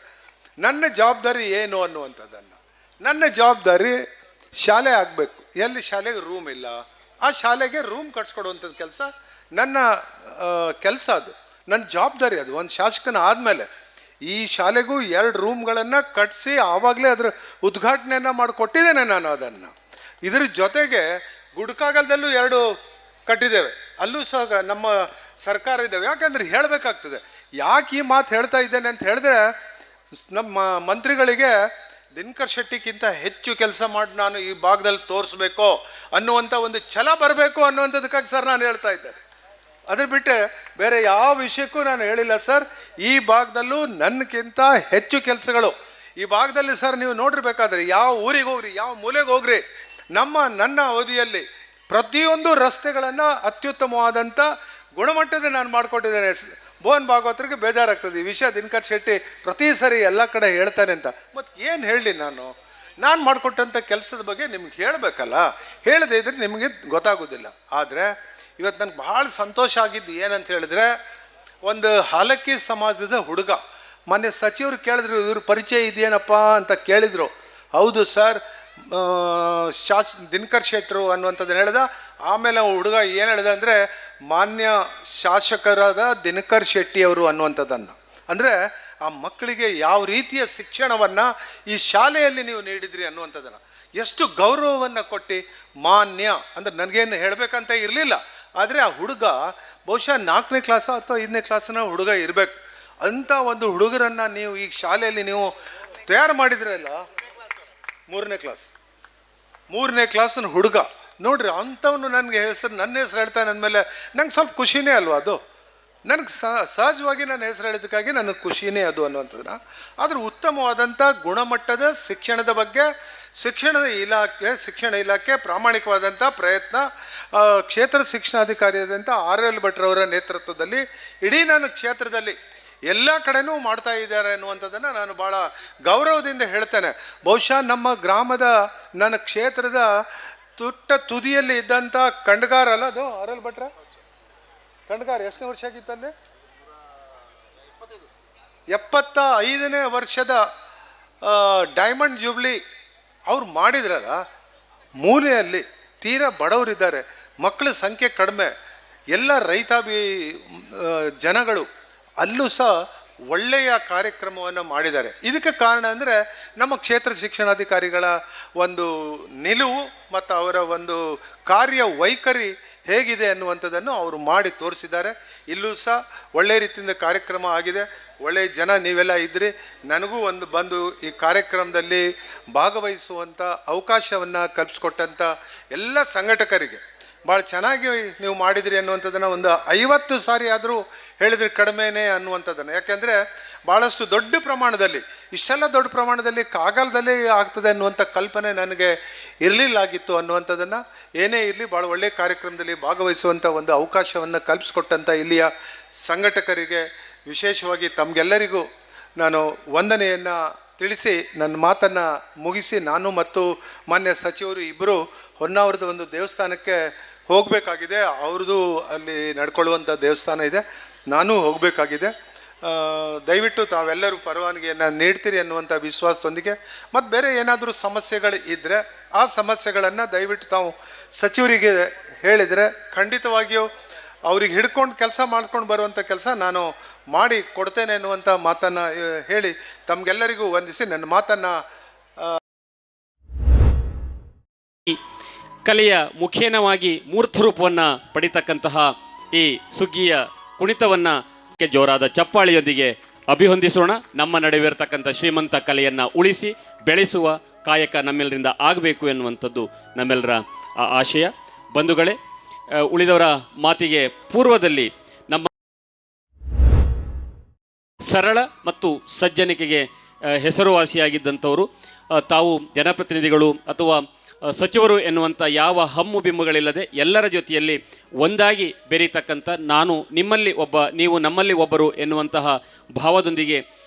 ನನ್ನ ಜವಾಬ್ದಾರಿ ಏನು ಅನ್ನುವಂಥದ್ದನ್ನು, ನನ್ನ ಜವಾಬ್ದಾರಿ ಶಾಲೆ ಆಗಬೇಕು. ಎಲ್ಲಿ ಶಾಲೆಗೆ ರೂಮ್ ಇಲ್ಲ ಆ ಶಾಲೆಗೆ ರೂಮ್ ಕಟ್ಸ್ಕೊಡುವಂಥದ್ದು ಕೆಲಸ ನನ್ನ ಕೆಲಸ, ಅದು ನನ್ನ ಜವಾಬ್ದಾರಿ. ಅದು ಒಂದು ಶಾಸಕನ ಆದಮೇಲೆ ಈ ಶಾಲೆಗೂ 2 ರೂಮ್ಗಳನ್ನು ಕಟ್ಟಿಸಿ ಆವಾಗಲೇ ಅದರ ಉದ್ಘಾಟನೆಯನ್ನು ಮಾಡಿಕೊಟ್ಟಿದ್ದೇನೆ ನಾನು ಅದನ್ನು. ಇದ್ರ ಜೊತೆಗೆ ಗುಡ್ಕಾಗಲದಲ್ಲೂ 2 ಕಟ್ಟಿದ್ದೇವೆ, ಅಲ್ಲೂ ಸಹ ನಮ್ಮ ಸರ್ಕಾರ ಇದ್ದಾವೆ. ಯಾಕೆಂದರೆ ಹೇಳಬೇಕಾಗ್ತದೆ. ಯಾಕೆ ಈ ಮಾತು ಹೇಳ್ತಾ ಇದ್ದೇನೆ ಅಂತ ಹೇಳಿದ್ರೆ, ನಮ್ಮ ಮಂತ್ರಿಗಳಿಗೆ ದಿನಕರ್ ಶೆಟ್ಟಿಗಿಂತ ಹೆಚ್ಚು ಕೆಲಸ ಮಾಡಿ ನಾನು ಈ ಭಾಗದಲ್ಲಿ ತೋರಿಸ್ಬೇಕು ಅನ್ನುವಂಥ ಒಂದು ಛಲ ಬರಬೇಕು ಅನ್ನುವಂಥದ್ದಕ್ಕಾಗಿ ಸರ್ ನಾನು ಹೇಳ್ತಾ ಇದ್ದೇನೆ. ಅದ್ರ ಬಿಟ್ಟರೆ ಬೇರೆ ಯಾವ ವಿಷಯಕ್ಕೂ ನಾನು ಹೇಳಿಲ್ಲ ಸರ್. ಈ ಭಾಗದಲ್ಲೂ ನನ್ನಕ್ಕಿಂತ ಹೆಚ್ಚು ಕೆಲಸಗಳು ಈ ಭಾಗದಲ್ಲಿ ಸರ್. ನೀವು ನೋಡಿರ್ಬೇಕಾದ್ರೆ ಯಾವ ಊರಿಗೆ ಹೋಗ್ರಿ, ಯಾವ ಮೂಲೆಗೆ ಹೋಗ್ರಿ, ನನ್ನ ಅವಧಿಯಲ್ಲಿ ಪ್ರತಿಯೊಂದು ರಸ್ತೆಗಳನ್ನು ಅತ್ಯುತ್ತಮವಾದಂಥ ಗುಣಮಟ್ಟದ ನಾನು ಮಾಡಿಕೊಟ್ಟಿದ್ದೇನೆ. ಮೋಹನ್ ಭಾಗವತರಿಗೆ ಬೇಜಾರಾಗ್ತದೆ ಈ ವಿಷಯ ದಿನಕರ್ ಶೆಟ್ಟಿ ಪ್ರತಿ ಸರಿ ಎಲ್ಲ ಕಡೆ ಹೇಳ್ತಾನೆ ಅಂತ. ಮತ್ತು ಏನು ಹೇಳಲಿ, ನಾನು ಮಾಡಿಕೊಟ್ಟಂಥ ಕೆಲಸದ ಬಗ್ಗೆ ನಿಮ್ಗೆ ಹೇಳಬೇಕಲ್ಲ, ಹೇಳದೇ ಇದ್ರೆ ನಿಮಗೆ ಗೊತ್ತಾಗೋದಿಲ್ಲ. ಆದರೆ ಇವತ್ತು ನನಗೆ ಭಾಳ ಸಂತೋಷ ಆಗಿದ್ದು ಏನಂತ ಹೇಳಿದ್ರೆ, ಒಂದು ಹಾಲಕ್ಕಿ ಸಮಾಜದ ಹುಡುಗ ಮೊನ್ನೆ ಸಚಿವರು ಕೇಳಿದ್ರು, ಇವ್ರ ಪರಿಚಯ ಇದೆಯೇನಪ್ಪ ಅಂತ ಕೇಳಿದರು. ಹೌದು ಸರ್, ದಿನಕರ್ ಶೆಟ್ಟರು ಅನ್ನುವಂಥದ್ದನ್ನು ಹೇಳ್ದ. ಆಮೇಲೆ ಹುಡುಗ ಏನು ಹೇಳ್ದ ಅಂದರೆ, ಮಾನ್ಯ ಶಾಸಕರಾದ ದಿನಕರ್ ಶೆಟ್ಟಿಯವರು ಅನ್ನುವಂಥದ್ದನ್ನು. ಅಂದರೆ ಆ ಮಕ್ಕಳಿಗೆ ಯಾವ ರೀತಿಯ ಶಿಕ್ಷಣವನ್ನು ಈ ಶಾಲೆಯಲ್ಲಿ ನೀವು ನೀಡಿದ್ರಿ ಅನ್ನುವಂಥದ್ದನ್ನು, ಎಷ್ಟು ಗೌರವವನ್ನು ಕೊಟ್ಟು ಮಾನ್ಯ ಅಂದರೆ ನನಗೇನು ಹೇಳಬೇಕಂತ ಇರಲಿಲ್ಲ. ಆದರೆ ಆ ಹುಡುಗ ಬಹುಶಃ 4ನೇ ಕ್ಲಾಸು ಅಥವಾ 5ನೇ ಕ್ಲಾಸಿನ ಹುಡುಗ ಇರಬೇಕು. ಅಂಥ ಒಂದು ಹುಡುಗರನ್ನು ನೀವು ಈ ಶಾಲೆಯಲ್ಲಿ ನೀವು ತಯಾರು ಮಾಡಿದ್ರಲ್ಲ, 3ನೇ ಕ್ಲಾಸಿನ ಹುಡುಗ ನೋಡ್ರಿ, ಅಂಥವನು ನನಗೆ ನನ್ನ ಹೆಸರು ಹೇಳ್ತಾನೆ ಅಂದಮೇಲೆ ನಂಗೆ ಸ್ವಲ್ಪ ಖುಷಿನೇ ಅಲ್ವಾ ಅದು. ನನಗೆ ಸಹಜವಾಗಿ ನನ್ನ ಹೆಸರು ಹೇಳಿದ್ದಕ್ಕಾಗಿ ನನಗೆ ಖುಷಿನೇ ಅದು ಅನ್ನುವಂಥದ್ದನ್ನ. ಆದರೆ ಉತ್ತಮವಾದಂಥ ಗುಣಮಟ್ಟದ ಶಿಕ್ಷಣದ ಬಗ್ಗೆ ಶಿಕ್ಷಣ ಇಲಾಖೆ ಪ್ರಾಮಾಣಿಕವಾದಂಥ ಪ್ರಯತ್ನ, ಕ್ಷೇತ್ರ ಶಿಕ್ಷಣಾಧಿಕಾರಿಯಾದಂಥ RL ಭಟ್ರವರ ನೇತೃತ್ವದಲ್ಲಿ ಇಡೀ ನಾನು ಕ್ಷೇತ್ರದಲ್ಲಿ ಎಲ್ಲ ಕಡೆನೂ ಮಾಡ್ತಾ ಇದ್ದಾರೆ ಅನ್ನುವಂಥದ್ದನ್ನು ನಾನು ಭಾಳ ಗೌರವದಿಂದ ಹೇಳ್ತೇನೆ. ಬಹುಶಃ ನಮ್ಮ ಗ್ರಾಮದ, ನನ್ನ ಕ್ಷೇತ್ರದ ತುದಿಯಲ್ಲಿ ಇದ್ದಂಥ ಖಂಡಗಾರ ಅಲ್ಲ ಅದು RL ಭಟ್ರ ಖಂಡಗಾರ ಎಷ್ಟನೇ ವರ್ಷ ಆಗಿತ್ತಲ್ಲಿ? 75ನೇ ವರ್ಷದ ಡೈಮಂಡ್ ಜೂಬ್ಲಿ ಅವ್ರು ಮಾಡಿದ್ರಲ್ಲ. ಮೂಲೆಯಲ್ಲಿ ತೀರಾ ಬಡವರಿದ್ದಾರೆ, ಮಕ್ಕಳ ಸಂಖ್ಯೆ ಕಡಿಮೆ, ಎಲ್ಲ ರೈತಾಪಿ ಜನಗಳು, ಅಲ್ಲೂ ಸಹ ಒಳ್ಳೆಯ ಕಾರ್ಯಕ್ರಮವನ್ನು ಮಾಡಿದ್ದಾರೆ. ಇದಕ್ಕೆ ಕಾರಣ ಅಂದರೆ ನಮ್ಮ ಕ್ಷೇತ್ರ ಶಿಕ್ಷಣಾಧಿಕಾರಿಗಳ ಒಂದು ನಿಲುವು ಮತ್ತು ಅವರ ಒಂದು ಕಾರ್ಯ ವೈಖರಿ ಹೇಗಿದೆ ಅನ್ನುವಂಥದ್ದನ್ನು ಅವರು ಮಾಡಿ ತೋರಿಸಿದ್ದಾರೆ. ಇಲ್ಲೂ ಸಹ ಒಳ್ಳೆಯ ರೀತಿಯಿಂದ ಕಾರ್ಯಕ್ರಮ ಆಗಿದೆ. ಒಳ್ಳೆಯ ಜನ ನೀವೆಲ್ಲ ಇದ್ರಿ. ನನಗೂ ಒಂದು ಬಂದು ಈ ಕಾರ್ಯಕ್ರಮದಲ್ಲಿ ಭಾಗವಹಿಸುವಂಥ ಅವಕಾಶವನ್ನು ಕಲ್ಪಿಸ್ಕೊಟ್ಟಂಥ ಎಲ್ಲ ಸಂಘಟಕರಿಗೆ ಭಾಳ ಚೆನ್ನಾಗಿ ನೀವು ಮಾಡಿದಿರಿ ಅನ್ನುವಂಥದ್ದನ್ನು ಒಂದು 50 ಸಾರಿ ಆದರೂ ಹೇಳಿದರೆ ಕಡಿಮೆನೇ ಅನ್ನುವಂಥದ್ದನ್ನು. ಯಾಕೆಂದರೆ ಭಾಳಷ್ಟು ದೊಡ್ಡ ಪ್ರಮಾಣದಲ್ಲಿ, ಇಷ್ಟೆಲ್ಲ ದೊಡ್ಡ ಪ್ರಮಾಣದಲ್ಲಿ ಕಾಗಲದಲ್ಲೇ ಆಗ್ತದೆ ಅನ್ನುವಂಥ ಕಲ್ಪನೆ ನನಗೆ ಇರಲಿಲ್ಲಾಗಿತ್ತು ಅನ್ನುವಂಥದ್ದನ್ನು. ಏನೇ ಇರಲಿ, ಭಾಳ ಒಳ್ಳೆಯ ಕಾರ್ಯಕ್ರಮದಲ್ಲಿ ಭಾಗವಹಿಸುವಂಥ ಒಂದು ಅವಕಾಶವನ್ನು ಕಲ್ಪಿಸ್ಕೊಟ್ಟಂಥ ಇಲ್ಲಿಯ ಸಂಘಟಕರಿಗೆ, ವಿಶೇಷವಾಗಿ ತಮಗೆಲ್ಲರಿಗೂ ನಾನು ವಂದನೆಯನ್ನು ತಿಳಿಸಿ ನನ್ನ ಮಾತನ್ನು ಮುಗಿಸಿ, ನಾನು ಮತ್ತು ಮಾನ್ಯ ಸಚಿವರು ಇಬ್ಬರು ಹೊನ್ನಾವರದ ಒಂದು ದೇವಸ್ಥಾನಕ್ಕೆ ಹೋಗಬೇಕಾಗಿದೆ. ಅವ್ರದ್ದು ಅಲ್ಲಿ ನಡ್ಕೊಳ್ಳುವಂಥ ದೇವಸ್ಥಾನ ಇದೆ, ನಾನೂ ಹೋಗಬೇಕಾಗಿದೆ. ದಯವಿಟ್ಟು ತಾವೆಲ್ಲರೂ ಪರವಾನಗಿಯನ್ನು ನೀಡ್ತೀರಿ ಅನ್ನುವಂಥ ವಿಶ್ವಾಸದೊಂದಿಗೆ, ಮತ್ತು ಬೇರೆ ಏನಾದರೂ ಸಮಸ್ಯೆಗಳು ಇದ್ದರೆ ಆ ಸಮಸ್ಯೆಗಳನ್ನು ದಯವಿಟ್ಟು ತಾವು ಸಚಿವರಿಗೆ ಹೇಳಿದರೆ ಖಂಡಿತವಾಗಿಯೂ ಅವ್ರಿಗೆ ಹಿಡ್ಕೊಂಡು ಕೆಲಸ ಮಾಡ್ಕೊಂಡು ಬರುವಂಥ ಕೆಲಸ ನಾನು ಮಾಡಿ ಕೊಡ್ತೇನೆ ಅನ್ನುವಂಥ ಮಾತನ್ನು ಹೇಳಿ ತಮಗೆಲ್ಲರಿಗೂ ವಂದಿಸಿ ನನ್ನ ಮಾತನ್ನು ಕಲೆಯ ಮುಖೇನವಾಗಿ ಮೂರ್ತರೂಪವನ್ನು ಪಡಿತಕ್ಕಂತಹ ಈ ಸುಗ್ಗಿಯ ಕುಣಿತವನ್ನು ಜೋರಾದ ಚಪ್ಪಾಳಿಯೊಂದಿಗೆ ಅಭಿವಂದಿಸೋಣ. ನಮ್ಮ ನಡುವೆ ಇರತಕ್ಕಂಥ ಶ್ರೀಮಂತ ಕಲೆಯನ್ನು ಉಳಿಸಿ ಬೆಳೆಸುವ ಕಾಯಕ ನಮ್ಮೆಲ್ಲರಿಂದ ಆಗಬೇಕು ಎನ್ನುವಂಥದ್ದು ನಮ್ಮೆಲ್ಲರ ಆಶಯ. ಬಂಧುಗಳೇ, ಉಳಿದವರ ಮಾತಿಗೆ ಪೂರ್ವದಲ್ಲಿ ನಮ್ಮ ಸರಳ ಮತ್ತು ಸಜ್ಜನಿಕೆಗೆ ಹೆಸರುವಾಸಿಯಾಗಿದ್ದಂಥವರು ತಾವು ಜನಪ್ರತಿನಿಧಿಗಳು ಅಥವಾ ಸಚಿವರು ಎನ್ನುವಂಥ ಯಾವ ಹಮ್ಮು ಬಿಮ್ಮುಗಳಿಲ್ಲದೆ ಎಲ್ಲರ ಜೊತೆಯಲ್ಲಿ ಒಂದಾಗಿ ಬೆರೀತಕ್ಕಂಥ, ನಾನು ನಿಮ್ಮಲ್ಲಿ ಒಬ್ಬ, ನೀವು ನಮ್ಮಲ್ಲಿ ಒಬ್ಬರು ಎನ್ನುವಂತಹ ಭಾವದೊಂದಿಗೆ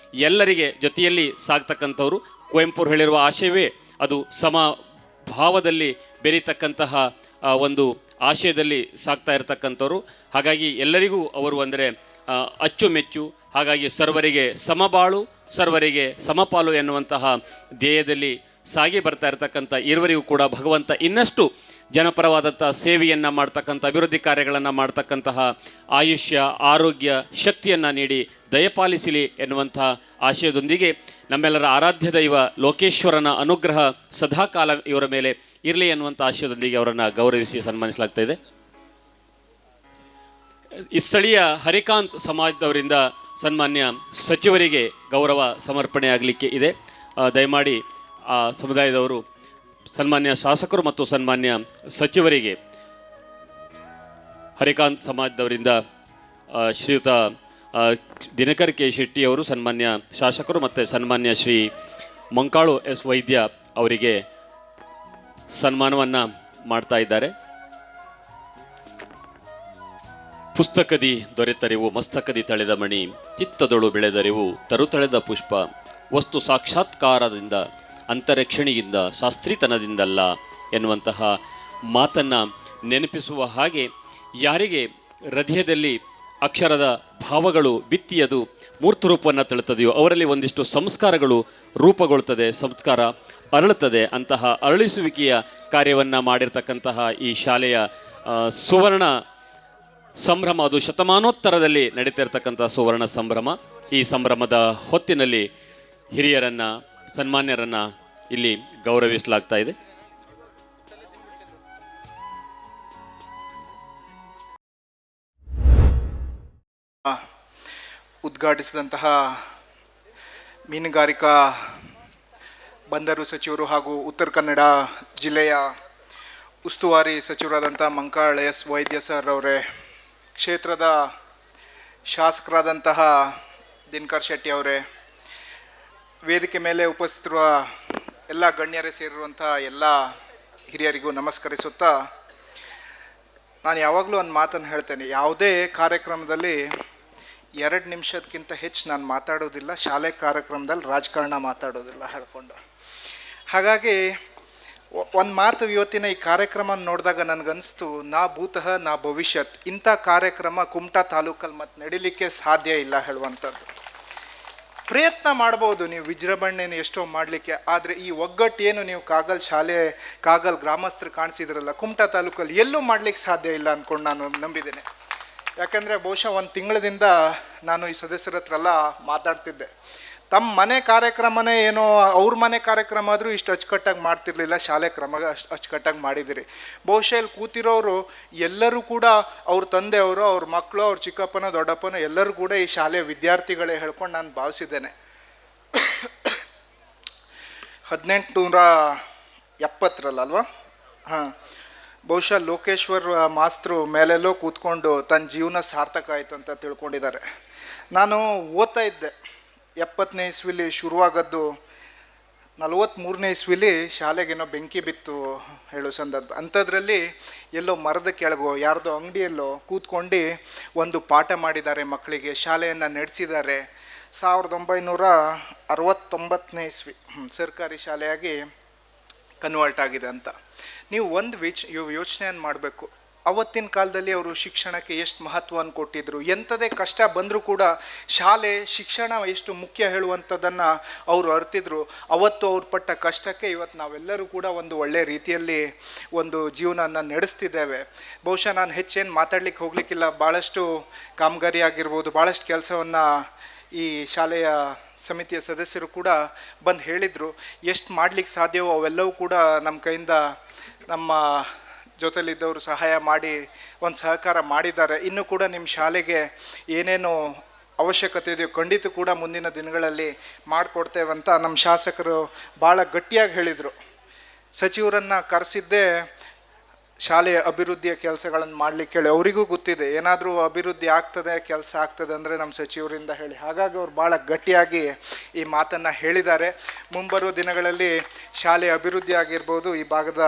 ಎಲ್ಲರಿಗೆ ಜೊತೆಯಲ್ಲಿ ಸಾಗ್ತಕ್ಕಂಥವ್ರು. ಕುವೆಂಪು ಹೇಳಿರುವ ಆಶಯವೇ ಅದು ಸಮಭಾವದಲ್ಲಿ ಬೆರೀತಕ್ಕಂತಹ ಒಂದು ಆಶಯದಲ್ಲಿ ಸಾಗ್ತಾ ಇರತಕ್ಕಂಥವ್ರು. ಹಾಗಾಗಿ ಎಲ್ಲರಿಗೂ ಅವರು ಅಂದರೆ ಅಚ್ಚುಮೆಚ್ಚು. ಹಾಗಾಗಿ ಸರ್ವರಿಗೆ ಸಮಬಾಳು, ಸರ್ವರಿಗೆ ಸಮಪಾಲು ಎನ್ನುವಂತಹ ಧ್ಯೇಯದಲ್ಲಿ ಸಾಗಿ ಬರ್ತಾ ಇರತಕ್ಕಂಥ ಇರುವರಿಗೂ ಕೂಡ ಭಗವಂತ ಇನ್ನಷ್ಟು ಜನಪರವಾದಂಥ ಸೇವೆಯನ್ನು ಮಾಡ್ತಕ್ಕಂಥ, ಅಭಿವೃದ್ಧಿ ಕಾರ್ಯಗಳನ್ನು ಮಾಡ್ತಕ್ಕಂತಹ ಆಯುಷ್ಯ, ಆರೋಗ್ಯ, ಶಕ್ತಿಯನ್ನು ನೀಡಿ ದಯಪಾಲಿಸಲಿ ಎನ್ನುವಂಥ ಆಶಯದೊಂದಿಗೆ ನಮ್ಮೆಲ್ಲರ ಆರಾಧ್ಯ ದೈವ ಲೋಕೇಶ್ವರನ ಅನುಗ್ರಹ ಸದಾಕಾಲ ಇವರ ಮೇಲೆ ಇರಲಿ ಎನ್ನುವಂಥ ಆಶಯದೊಂದಿಗೆ ಅವರನ್ನು ಗೌರವಿಸಿ ಸನ್ಮಾನಿಸಲಾಗ್ತಾ ಇದೆ. ಈ ಸ್ಥಳೀಯ ಹರಿಕಾಂತ್ ಸಮಾಜದವರಿಂದ ಸನ್ಮಾನ್ಯ ಸಚಿವರಿಗೆ ಗೌರವ ಸಮರ್ಪಣೆ ಆಗಲಿಕ್ಕೆ ಇದೆ. ದಯಮಾಡಿ ಆ ಸಮುದಾಯದವರು ಸನ್ಮಾನ್ಯ ಶಾಸಕರು ಮತ್ತು ಸನ್ಮಾನ್ಯ ಸಚಿವರಿಗೆ ಹರಿಕಾಂತ್ ಸಮಾಜದವರಿಂದ ಶ್ರೀಯುತ ದಿನಕರ್ ಕೆ ಶೆಟ್ಟಿಯವರು ಸನ್ಮಾನ್ಯ ಶಾಸಕರು ಮತ್ತು ಸನ್ಮಾನ್ಯ ಶ್ರೀ ಮಂಕಾಳು ಎಸ್ ವೈದ್ಯ ಅವರಿಗೆ ಸನ್ಮಾನವನ್ನು ಮಾಡ್ತಾ ಇದ್ದಾರೆ. ಪುಸ್ತಕದಿ ದೊರೆತರಿವು ಮಸ್ತಕದಿ ತಳೆದ ಮಣಿ, ಚಿತ್ತದೊಳು ಬೆಳೆದರಿವು ತರುತಳೆದ ಪುಷ್ಪ, ವಸ್ತು ಸಾಕ್ಷಾತ್ಕಾರದಿಂದ ಅಂತರಕ್ಷಣೆಯಿಂದ ಶಾಸ್ತ್ರೀತನದಿಂದಲ್ಲ ಎನ್ನುವಂತಹ ಮಾತನ್ನು ನೆನಪಿಸುವ ಹಾಗೆ, ಯಾರಿಗೆ ಹೃದಯದಲ್ಲಿ ಅಕ್ಷರದ ಭಾವಗಳು ಬಿತ್ತಿಯದು ಮೂರ್ತರೂಪವನ್ನು ತಳುತ್ತದೆಯೋ ಅವರಲ್ಲಿ ಒಂದಿಷ್ಟು ಸಂಸ್ಕಾರಗಳು ರೂಪುಗೊಳ್ಳುತ್ತದೆ, ಸಂಸ್ಕಾರ ಅರಳುತ್ತದೆ. ಅಂತಹ ಅರಳಿಸುವಿಕೆಯ ಕಾರ್ಯವನ್ನು ಮಾಡಿರ್ತಕ್ಕಂತಹ ಈ ಶಾಲೆಯ ಸುವರ್ಣ ಸಂಭ್ರಮ, ಅದು ಶತಮಾನೋತ್ತರದಲ್ಲಿ ನಡೀತಿರ್ತಕ್ಕಂಥ ಸುವರ್ಣ ಸಂಭ್ರಮ. ಈ ಸಂಭ್ರಮದ ಹೊತ್ತಿನಲ್ಲಿ ಹಿರಿಯರನ್ನು, ಸನ್ಮಾನ್ಯರನ್ನು ಇಲ್ಲಿ ಗೌರವಿಸಲಾಗ್ತಾ ಇದೆ. ಉದ್ಘಾಟಿಸಿದಂತಹ ಮೀನುಗಾರಿಕಾ ಬಂದರು ಸಚಿವರು ಹಾಗೂ ಉತ್ತರ ಕನ್ನಡ ಜಿಲ್ಲೆಯ ಉಸ್ತುವಾರಿ ಸಚಿವರಾದಂಥ ಮಂಕಾಳ್ ಎಸ್ ವೈದ್ಯ ಸರ್ ಅವರೇ, ಕ್ಷೇತ್ರದ ಶಾಸಕರಾದಂತಹ ದಿನಕರ್ ಶೆಟ್ಟಿ ಅವರೇ, ವೇದಿಕೆ ಮೇಲೆ ಉಪಸ್ಥಿತಿರುವ ಎಲ್ಲ ಗಣ್ಯರೇ ಸೇರಿರುವಂಥ ಎಲ್ಲ ಹಿರಿಯರಿಗೂ ನಮಸ್ಕರಿಸುತ್ತಾ, ನಾನು ಯಾವಾಗಲೂ ಒಂದು ಮಾತನ್ನು ಹೇಳ್ತೇನೆ, ಯಾವುದೇ ಕಾರ್ಯಕ್ರಮದಲ್ಲಿ 2 ನಿಮಿಷಕ್ಕಿಂತ ಹೆಚ್ಚು ನಾನು ಮಾತಾಡೋದಿಲ್ಲ, ಶಾಲೆ ಕಾರ್ಯಕ್ರಮದಲ್ಲಿ ರಾಜಕಾರಣ ಮಾತಾಡೋದಿಲ್ಲ ಹೇಳ್ಕೊಂಡು. ಹಾಗಾಗಿ ಒಂದು ಮಾತು ಇವತ್ತಿನ ಈ ಕಾರ್ಯಕ್ರಮ ನೋಡಿದಾಗ ನನಗನ್ನಿಸ್ತು, ನಾ ಭೂತಃ ನಾ ಭವಿಷ್ಯತ್, ಇಂಥ ಕಾರ್ಯಕ್ರಮ ಕುಮಟಾ ತಾಲೂಕಲ್ಲಿ ಮತ್ತೆ ನಡಿಲಿಕ್ಕೆ ಸಾಧ್ಯ ಇಲ್ಲ ಹೇಳುವಂಥದ್ದು. ಪ್ರಯತ್ನ ಮಾಡ್ಬೋದು ನೀವು ವಿಜೃಂಭಣೆಯನ್ನು ಎಷ್ಟೋ ಮಾಡಲಿಕ್ಕೆ, ಆದರೆ ಈ ಒಗ್ಗಟ್ಟು ಏನು ನೀವು ಕಾಗಲ್ ಗ್ರಾಮಸ್ಥರು ಕಾಣಿಸಿದ್ರಲ್ಲ ಕುಮಟಾ ತಾಲೂಕಲ್ಲಿ ಎಲ್ಲೂ ಮಾಡಲಿಕ್ಕೆ ಸಾಧ್ಯ ಇಲ್ಲ ಅಂದ್ಕೊಂಡು ನಾನು ನಂಬಿದ್ದೇನೆ. ಯಾಕೆಂದರೆ ಬಹುಶಃ 1 ತಿಂಗಳದಿಂದ ನಾನು ಈ ಸದಸ್ಯರ ಹತ್ರ ಎಲ್ಲ ಮಾತಾಡ್ತಿದ್ದೆ. ತಮ್ಮ ಮನೆ ಕಾರ್ಯಕ್ರಮನೇ ಏನೋ, ಅವ್ರ ಮನೆ ಕಾರ್ಯಕ್ರಮ ಆದರೂ ಇಷ್ಟು ಅಚ್ಚುಕಟ್ಟಾಗಿ ಮಾಡ್ತಿರ್ಲಿಲ್ಲ, ಶಾಲೆ ಕ್ರಮ ಅಷ್ಟು ಅಚ್ಚುಕಟ್ಟಾಗಿ ಮಾಡಿದಿರಿ. ಬಹುಶಃ ಇಲ್ಲಿ ಕೂತಿರೋರು ಎಲ್ಲರೂ ಕೂಡ ಅವ್ರ ತಂದೆಯವರು, ಅವ್ರ ಮಕ್ಕಳು, ಅವ್ರ ಚಿಕ್ಕಪ್ಪನ ದೊಡ್ಡಪ್ಪನ ಎಲ್ಲರೂ ಕೂಡ ಈ ಶಾಲೆಯ ವಿದ್ಯಾರ್ಥಿಗಳೇ ಹೇಳ್ಕೊಂಡು ನಾನು ಭಾವಿಸಿದ್ದೇನೆ. 1870 ಹಾಂ, ಬಹುಶಃ ಲೋಕೇಶ್ವರ್ ಮಾಸ್ತರು ಮೇಲೆಲ್ಲೋ ಕೂತ್ಕೊಂಡು ತನ್ನ ಜೀವನ ಸಾರ್ಥಕ ಆಯಿತು ಅಂತ ತಿಳ್ಕೊಂಡಿದ್ದಾರೆ. ನಾನು ಓದ್ತಾ ಇದ್ದೆ, 70ನೇ ಇಸ್ವಿಲಿ ಶುರುವಾಗದ್ದು, 43ನೇ ಇಸ್ವಿಲಿ ಶಾಲೆಗೇನೋ ಬೆಂಕಿ ಬಿತ್ತು ಹೇಳೋ ಸಂದರ್ಭ. ಅಂಥದ್ರಲ್ಲಿ ಎಲ್ಲೋ ಮರದ ಕೆಳಗೋ ಯಾರ್ದೋ ಅಂಗಡಿಯಲ್ಲೋ ಕೂತ್ಕೊಂಡು ಒಂದು ಪಾಠ ಮಾಡಿದ್ದಾರೆ ಮಕ್ಕಳಿಗೆ, ಶಾಲೆಯನ್ನು ನಡೆಸಿದ್ದಾರೆ. 1969ನೇ ಇಸ್ವಿ ಸರ್ಕಾರಿ ಶಾಲೆಯಾಗಿ ಕನ್ವರ್ಟ್ ಆಗಿದೆ ಅಂತ. ನೀವು ಒಂದು ಯೋಚನೆಯನ್ನು ಮಾಡಬೇಕು, ಅವತ್ತಿನ ಕಾಲದಲ್ಲಿ ಅವರು ಶಿಕ್ಷಣಕ್ಕೆ ಎಷ್ಟು ಮಹತ್ವವನ್ನು ಕೊಟ್ಟಿದ್ದರು, ಎಂಥದೇ ಕಷ್ಟ ಬಂದರೂ ಕೂಡ ಶಾಲೆ ಶಿಕ್ಷಣ ಎಷ್ಟು ಮುಖ್ಯ ಹೇಳುವಂಥದ್ದನ್ನು ಅವರು ಅರ್ತಿದ್ರು. ಅವತ್ತು ಅವ್ರು ಪಟ್ಟ ಕಷ್ಟಕ್ಕೆ ಇವತ್ತು ನಾವೆಲ್ಲರೂ ಕೂಡ ಒಂದು ಒಳ್ಳೆಯ ರೀತಿಯಲ್ಲಿ ಒಂದು ಜೀವನನ ನಡೆಸ್ತಿದ್ದೇವೆ. ಬಹುಶಃ ನಾನು ಹೆಚ್ಚೇನು ಮಾತಾಡ್ಲಿಕ್ಕೆ ಹೋಗಲಿಕ್ಕಿಲ್ಲ, ಭಾಳಷ್ಟು ಕಾಮಗಾರಿ ಆಗಿರ್ಬೋದು, ಭಾಳಷ್ಟು ಕೆಲಸವನ್ನು ಈ ಶಾಲೆಯ ಸಮಿತಿಯ ಸದಸ್ಯರು ಕೂಡ ಬಂದು ಹೇಳಿದರು. ಎಷ್ಟು ಮಾಡಲಿಕ್ಕೆ ಸಾಧ್ಯವೋ ಅವೆಲ್ಲವೂ ಕೂಡ ನಮ್ಮ ಕೈಯಿಂದ ನಮ್ಮ ಜೊತೆಲಿದ್ದವರು ಸಹಾಯ ಮಾಡಿ ಒಂದು ಸಹಕಾರ ಮಾಡಿದ್ದಾರೆ. ಇನ್ನೂ ಕೂಡ ನಿಮ್ಮ ಶಾಲೆಗೆ ಏನೇನು ಅವಶ್ಯಕತೆ ಇದೆಯೋ ಖಂಡಿತ ಕೂಡ ಮುಂದಿನ ದಿನಗಳಲ್ಲಿ ಮಾಡಿಕೊಡ್ತೇವಂತ ನಮ್ಮ ಶಾಸಕರು ಭಾಳ ಗಟ್ಟಿಯಾಗಿ ಹೇಳಿದರು. ಸಚಿವರನ್ನು ಕರೆಸಿದ್ದೇ ಶಾಲೆಯ ಅಭಿವೃದ್ಧಿಯ ಕೆಲಸಗಳನ್ನು ಮಾಡಲಿಕ್ಕೆ ಹೇಳಿ. ಅವರಿಗೂ ಗೊತ್ತಿದೆ ಏನಾದರೂ ಅಭಿವೃದ್ಧಿ ಆಗ್ತದೆ, ಕೆಲಸ ಆಗ್ತದೆ ಅಂದರೆ ನಮ್ಮ ಸಚಿವರಿಂದ ಹೇಳಿ. ಹಾಗಾಗಿ ಅವ್ರು ಭಾಳ ಗಟ್ಟಿಯಾಗಿ ಈ ಮಾತನ್ನು ಹೇಳಿದ್ದಾರೆ. ಮುಂಬರುವ ದಿನಗಳಲ್ಲಿ ಶಾಲೆಯ ಅಭಿವೃದ್ಧಿ ಆಗಿರ್ಬೋದು, ಈ ಭಾಗದ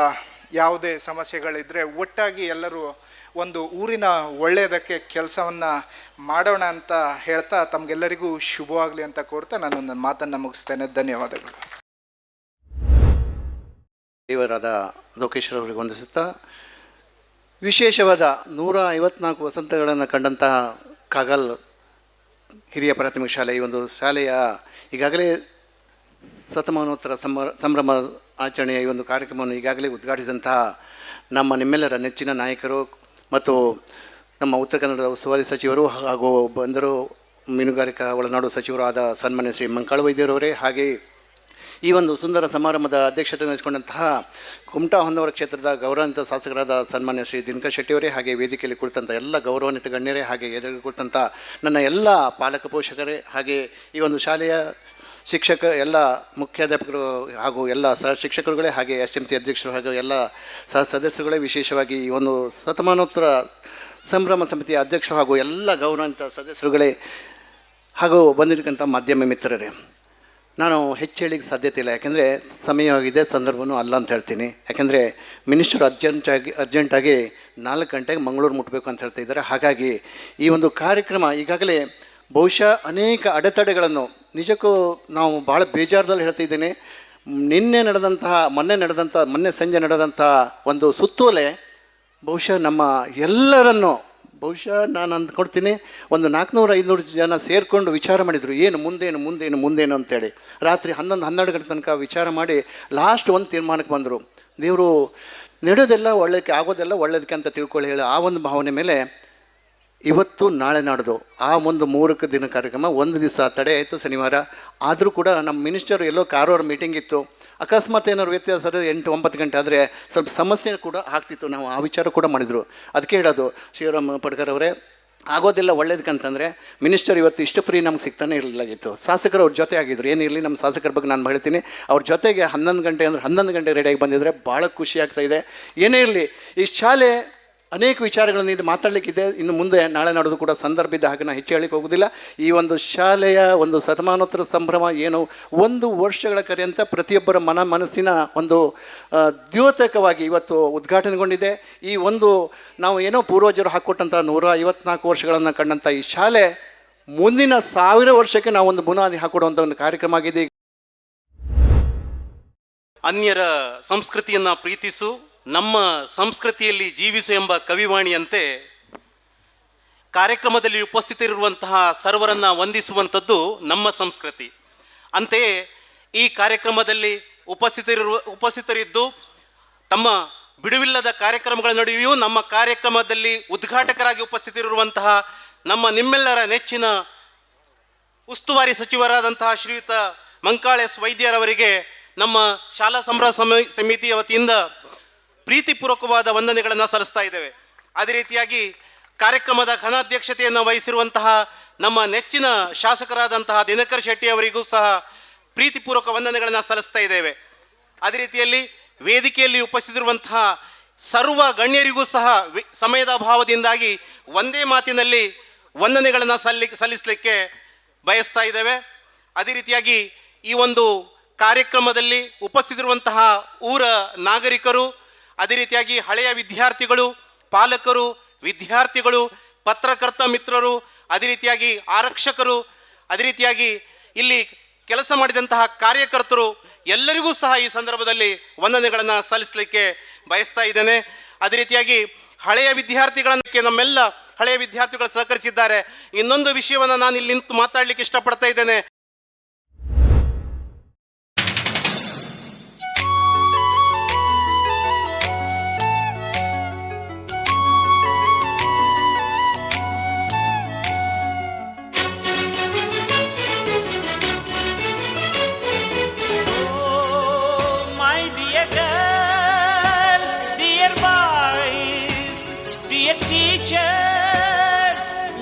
ಯಾವುದೇ ಸಮಸ್ಯೆಗಳಿದ್ದರೆ ಒಟ್ಟಾಗಿ ಎಲ್ಲರೂ ಒಂದು ಊರಿನ ಒಳ್ಳೆಯದಕ್ಕೆ ಕೆಲಸವನ್ನು ಮಾಡೋಣ ಅಂತ ಹೇಳ್ತಾ ತಮಗೆಲ್ಲರಿಗೂ ಶುಭವಾಗಲಿ ಅಂತ ಕೋರ್ತಾ ನಾನು ನನ್ನ ಮಾತನ್ನು ಮುಗಿಸ್ತೇನೆ. ಧನ್ಯವಾದಗಳು. ಇವರಾದ ಲೋಕೇಶ್ವರ ಅವರಿಗೆ ವಂದಿಸುತ್ತಾ, ವಿಶೇಷವಾದ 154 ವಸಂತಗಳನ್ನು ಕಂಡಂತಹ ಕಾಗಲ್ ಹಿರಿಯ ಪ್ರಾಥಮಿಕ ಶಾಲೆ, ಈ ಒಂದು ಶಾಲೆಯ ಈಗಾಗಲೇ ಶತಮಾನೋತ್ತರ ಸಂಭ್ರಮ ಆಚರಣೆಯ ಈ ಒಂದು ಕಾರ್ಯಕ್ರಮವನ್ನು ಈಗಾಗಲೇ ಉದ್ಘಾಟಿಸಿದಂತಹ ನಿಮ್ಮೆಲ್ಲರ ನೆಚ್ಚಿನ ನಾಯಕರು ಮತ್ತು ನಮ್ಮ ಉತ್ತರ ಕನ್ನಡದ ಉಸ್ತುವಾರಿ ಸಚಿವರು ಹಾಗೂ ಬಂದರು ಮೀನುಗಾರಿಕಾ ಒಳನಾಡು ಸಚಿವರು ಆದ ಸನ್ಮಾನ್ಯ ಶ್ರೀ ಮಂಕಾಳ್ ವೈದ್ಯರವರೇ, ಹಾಗೆ ಈ ಒಂದು ಸುಂದರ ಸಮಾರಂಭದ ಅಧ್ಯಕ್ಷತೆ ವಹಿಸಿಕೊಂಡಂತಹ ಕುಮಟಾ ಹೊನ್ನವರ ಕ್ಷೇತ್ರದ ಗೌರವಾನ್ವಿತ ಶಾಸಕರಾದ ಸನ್ಮಾನ್ಯ ಶ್ರೀ ದಿನಕರ್ ಶೆಟ್ಟಿಯವರೇ, ಹಾಗೆ ವೇದಿಕೆಯಲ್ಲಿ ಕುಳಿತಂಥ ಎಲ್ಲ ಗೌರವಾನ್ವಿತ ಗಣ್ಯರೇ, ಹಾಗೆ ಎದುರಿಗೆ ಕುಳಿತಂಥ ನನ್ನ ಎಲ್ಲ ಪಾಲಕ ಪೋಷಕರೇ, ಹಾಗೆ ಈ ಒಂದು ಶಾಲೆಯ ಎಲ್ಲ ಮುಖ್ಯಾಧ್ಯಾಪಕರು ಹಾಗೂ ಎಲ್ಲ ಸಹ ಶಿಕ್ಷಕರುಗಳೇ, ಹಾಗೆ SMC ಅಧ್ಯಕ್ಷರು ಹಾಗೂ ಎಲ್ಲ ಸಹ ಸದಸ್ಯರುಗಳೇ, ವಿಶೇಷವಾಗಿ ಈ ಒಂದು ಶತಮಾನೋತ್ತರ ಸಂಭ್ರಮ ಸಮಿತಿಯ ಅಧ್ಯಕ್ಷರು ಹಾಗೂ ಎಲ್ಲ ಗೌರವಾನ್ವಿತ ಸದಸ್ಯರುಗಳೇ ಹಾಗೂ ಬಂದಿರತಕ್ಕಂಥ ಮಾಧ್ಯಮ ಮಿತ್ರರೇ, ನಾನು ಹೆಚ್ಚು ಹೇಳಿಕ್ಕೆ ಸಾಧ್ಯತೆ ಇಲ್ಲ, ಯಾಕೆಂದರೆ ಸಮಯವಾಗಿದೆ, ಸಂದರ್ಭವೂ ಅಲ್ಲ ಅಂತ ಹೇಳ್ತೀನಿ. ಯಾಕೆಂದರೆ ಮಿನಿಸ್ಟರ್ ಅರ್ಜೆಂಟಾಗಿ 4 ಗಂಟೆಗೆ ಮಂಗಳೂರು ಮುಟ್ಟಬೇಕು ಅಂತ ಹೇಳ್ತಾ ಇದ್ದಾರೆ. ಹಾಗಾಗಿ ಈ ಒಂದು ಕಾರ್ಯಕ್ರಮ ಈಗಾಗಲೇ ಬಹುಶಃ ಅನೇಕ ಅಡೆತಡೆಗಳನ್ನು ನಿಜಕ್ಕೂ ನಾವು ಭಾಳ ಬೇಜಾರದಲ್ಲಿ ಹೇಳ್ತಾ ಇದ್ದೀನಿ. ಮೊನ್ನೆ ಸಂಜೆ ನಡೆದಂಥ ಒಂದು ಸುತ್ತೋಲೆ ಬಹುಶಃ ನಮ್ಮ ಎಲ್ಲರನ್ನು ನಾನು ಅಂದ್ಕೊಡ್ತೀನಿ ಒಂದು 400-500 ಜನ ಸೇರಿಕೊಂಡು ವಿಚಾರ ಮಾಡಿದರು, ಏನು ಮುಂದೇನು ಅಂತೇಳಿ. ರಾತ್ರಿ 11-12 ಗಂಟೆ ತನಕ ವಿಚಾರ ಮಾಡಿ ಲಾಸ್ಟ್ ಒಂದು ತೀರ್ಮಾನಕ್ಕೆ ಬಂದರು. ದೇವರು ನಡೆಯೋದೆಲ್ಲ ಒಳ್ಳೆಯದಕ್ಕೆ, ಆಗೋದೆಲ್ಲ ಒಳ್ಳೆಯದಕ್ಕೆ ಅಂತ ತಿಳ್ಕೊಳ್ಳಿ ಹೇಳಿ ಆ ಒಂದು ಭಾವನೆ ಮೇಲೆ ಇವತ್ತು ನಾಳೆ ನಾಡ್ದು ಆ ಒಂದು 3 ದಿನ ಕಾರ್ಯಕ್ರಮ, ಒಂದು ದಿವಸ ತಡೆ ಆಯಿತು ಶನಿವಾರ. ಆದರೂ ಕೂಡ ನಮ್ಮ ಮಿನಿಸ್ಟರ್ ಎಲ್ಲೋ ಕಾರವಾರ ಮೀಟಿಂಗ್ ಇತ್ತು, ಅಕಸ್ಮಾತ್ ಏನಾದ್ರು ವ್ಯತ್ಯಾಸ 8-9 ಗಂಟೆ ಆದರೆ ಸ್ವಲ್ಪ ಸಮಸ್ಯೆ ಕೂಡ ಆಗ್ತಿತ್ತು. ನಾವು ಆ ವಿಚಾರ ಕೂಡ ಮಾಡಿದರು. ಅದಕ್ಕೆ ಹೇಳೋದು ಶಿವರಾಮ ಪಡ್ಕರ್ ಅವರೇ, ಆಗೋದಿಲ್ಲ ಒಳ್ಳೇದಕ್ಕಂತಂದರೆ ಮಿನಿಸ್ಟರ್ ಇವತ್ತು ಇಷ್ಟು ಫ್ರೀ ನಮ್ಗೆ ಸಿಗ್ತಾನೆ ಇರಲಾಗಿತ್ತು. ಶಾಸಕರು ಅವ್ರ ಜೊತೆ ಆಗಿದ್ದರು. ಏನಿರಲಿ, ನಮ್ಮ ಶಾಸಕರ ಬಗ್ಗೆ ನಾನು ಹೇಳ್ತೀನಿ, ಅವ್ರ ಜೊತೆಗೆ 11 ಗಂಟೆ ಅಂದರೆ 11 ಗಂಟೆ ರೆಡಿಯಾಗಿ ಬಂದಿದ್ದರೆ ಭಾಳ ಖುಷಿ ಆಗ್ತಾಯಿದೆ. ಏನೇ ಇರಲಿ, ಈ ಶಾಲೆ ಅನೇಕ ವಿಚಾರಗಳನ್ನು ಇದು ಮಾತಾಡಲಿಕ್ಕಿದೆ. ಇನ್ನು ಮುಂದೆ ನಾಳೆ ನಾಡೋದು ಕೂಡ ಸಂದರ್ಭ ಇದ್ದ ಹಾಗೆ ನಾನು ಹೆಚ್ಚು ಹೇಳಲಿಕ್ಕೆ ಹೋಗೋದಿಲ್ಲ. ಈ ಒಂದು ಶಾಲೆಯ ಒಂದು ಶತಮಾನೋತ್ತರ ಸಂಭ್ರಮ ಏನು 1 ವರ್ಷಗಳ ಕರೆಯಂತ ಪ್ರತಿಯೊಬ್ಬರ ಮನಸ್ಸಿನ ಒಂದು ದ್ಯೋತಕವಾಗಿ ಇವತ್ತು ಉದ್ಘಾಟನೆಗೊಂಡಿದೆ. ಈ ಒಂದು ನಾವು ಏನೋ ಪೂರ್ವಜರು ಹಾಕ್ಕೊಟ್ಟಂಥ 154 ವರ್ಷಗಳನ್ನು ಕಂಡಂಥ ಈ ಶಾಲೆ ಮುಂದಿನ 1000 ವರ್ಷಕ್ಕೆ ನಾವು ಒಂದು ಬುನಾದಿ ಹಾಕೊಡುವಂಥ ಒಂದು ಕಾರ್ಯಕ್ರಮ ಆಗಿದೆ. ಅನ್ಯರ ಸಂಸ್ಕೃತಿಯನ್ನು ಪ್ರೀತಿಸು, ನಮ್ಮ ಸಂಸ್ಕೃತಿಯಲ್ಲಿ ಜೀವಿಸು ಎಂಬ ಕವಿವಾಣಿಯಂತೆ ಕಾರ್ಯಕ್ರಮದಲ್ಲಿ ಉಪಸ್ಥಿತರಿರುವಂತಹ ಸರ್ವರನ್ನು ವಂದಿಸುವಂಥದ್ದು ನಮ್ಮ ಸಂಸ್ಕೃತಿ. ಅಂತೆಯೇ ಈ ಕಾರ್ಯಕ್ರಮದಲ್ಲಿ ಉಪಸ್ಥಿತರಿದ್ದು ತಮ್ಮ ಬಿಡುವಿಲ್ಲದ ಕಾರ್ಯಕ್ರಮಗಳ ನಡುವೆಯೂ ನಮ್ಮ ಕಾರ್ಯಕ್ರಮದಲ್ಲಿ ಉದ್ಘಾಟಕರಾಗಿ ಉಪಸ್ಥಿತರಿರುವಂತಹ ನಿಮ್ಮೆಲ್ಲರ ನೆಚ್ಚಿನ ಉಸ್ತುವಾರಿ ಸಚಿವರಾದಂತಹ ಶ್ರೀಯುತ ಮಂಕಾಳ ಎಸ್ ವೈದ್ಯರವರಿಗೆ ನಮ್ಮ ಶಾಲಾ ಸಂಭ್ರಮ ಸಮಿತಿಯ ವತಿಯಿಂದ ಪ್ರೀತಿಪೂರ್ವಕವಾದ ವಂದನೆಗಳನ್ನು ಸಲ್ಲಿಸ್ತಾ ಇದ್ದೇವೆ. ಅದೇ ರೀತಿಯಾಗಿ ಕಾರ್ಯಕ್ರಮದ ಘನಾಧ್ಯಕ್ಷತೆಯನ್ನು ವಹಿಸಿರುವಂತಹ ನಮ್ಮ ನೆಚ್ಚಿನ ಶಾಸಕರಾದಂತಹ ದಿನಕರ್ ಶೆಟ್ಟಿ ಅವರಿಗೂ ಸಹ ಪ್ರೀತಿಪೂರ್ವಕ ವಂದನೆಗಳನ್ನು ಸಲ್ಲಿಸ್ತಾ ಇದ್ದೇವೆ. ಅದೇ ರೀತಿಯಲ್ಲಿ ವೇದಿಕೆಯಲ್ಲಿ ಉಪಸ್ಥಿತರಿರುವಂತಹ ಸರ್ವ ಗಣ್ಯರಿಗೂ ಸಹ ಸಮಯದ ಅಭಾವದಿಂದಾಗಿ ಒಂದೇ ಮಾತಿನಲ್ಲಿ ವಂದನೆಗಳನ್ನು ಸಲ್ಲಿಸಲಿಕ್ಕೆ ಬಯಸ್ತಾ ಇದ್ದೇವೆ. ಅದೇ ರೀತಿಯಾಗಿ ಈ ಒಂದು ಕಾರ್ಯಕ್ರಮದಲ್ಲಿ ಉಪಸ್ಥಿತರಿರುವಂತಹ ಊರ ನಾಗರಿಕರು, ಅದೇ ರೀತಿಯಾಗಿ ಹಳೆಯ ವಿದ್ಯಾರ್ಥಿಗಳು, ಪಾಲಕರು, ವಿದ್ಯಾರ್ಥಿಗಳು, ಪತ್ರಕರ್ತ ಮಿತ್ರರು, ಅದೇ ರೀತಿಯಾಗಿ ಆರಕ್ಷಕರು, ಅದೇ ರೀತಿಯಾಗಿ ಇಲ್ಲಿ ಕೆಲಸ ಮಾಡಿದಂತಹ ಕಾರ್ಯಕರ್ತರು ಎಲ್ಲರಿಗೂ ಸಹ ಈ ಸಂದರ್ಭದಲ್ಲಿ ವಂದನೆಗಳನ್ನು ಸಲ್ಲಿಸಲಿಕ್ಕೆ ಬಯಸ್ತಾ ಇದ್ದೇನೆ. ಅದೇ ರೀತಿಯಾಗಿ ಹಳೆಯ ವಿದ್ಯಾರ್ಥಿಗಳನ್ನಕ್ಕೆ ನಮ್ಮೆಲ್ಲ ಹಳೆಯ ವಿದ್ಯಾರ್ಥಿಗಳು ಸಹಕರಿಸಿದ್ದಾರೆ. ಇನ್ನೊಂದು ವಿಷಯವನ್ನು ನಾನು ಇಲ್ಲಿ ನಿಂತು ಮಾತಾಡಲಿಕ್ಕೆ ಇಷ್ಟಪಡ್ತಾ ಇದ್ದೇನೆ.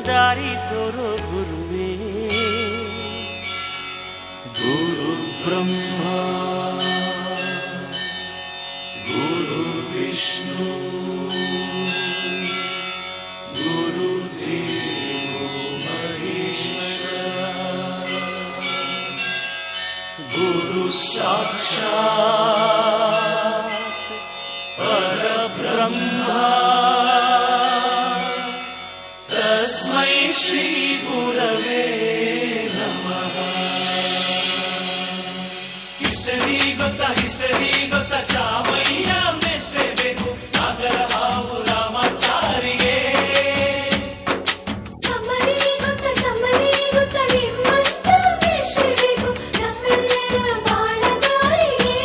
दारी तोरो गुरुवे गुरु ब्रह्मा गुरु विष्णु गुरु देवो महेश्वरा गुरु साक्षात् परब्रह्मा तस्मै श्री गुरवे नमः. हिस्टरी ಗೊತ್ತಾ ಚಾಮಯ್ಯ ಮೇಷ್ಟ್ರೆ ಬೇಕು ನಾಗರ ಹಾವು ರಾಮಾಚಾರಿಗೆ. ಸಮರಿ ಗೊತ್ತ ನಿಮ್ಮಂತ ಮೇಷ್ಟ್ರೆ ಬೇಕು ನಮ್ಮೆಲ್ಲರ ಬಾಳದಾರಿಗೆ.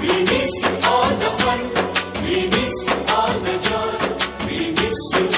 We miss all the fun, we miss all the joy, we miss you.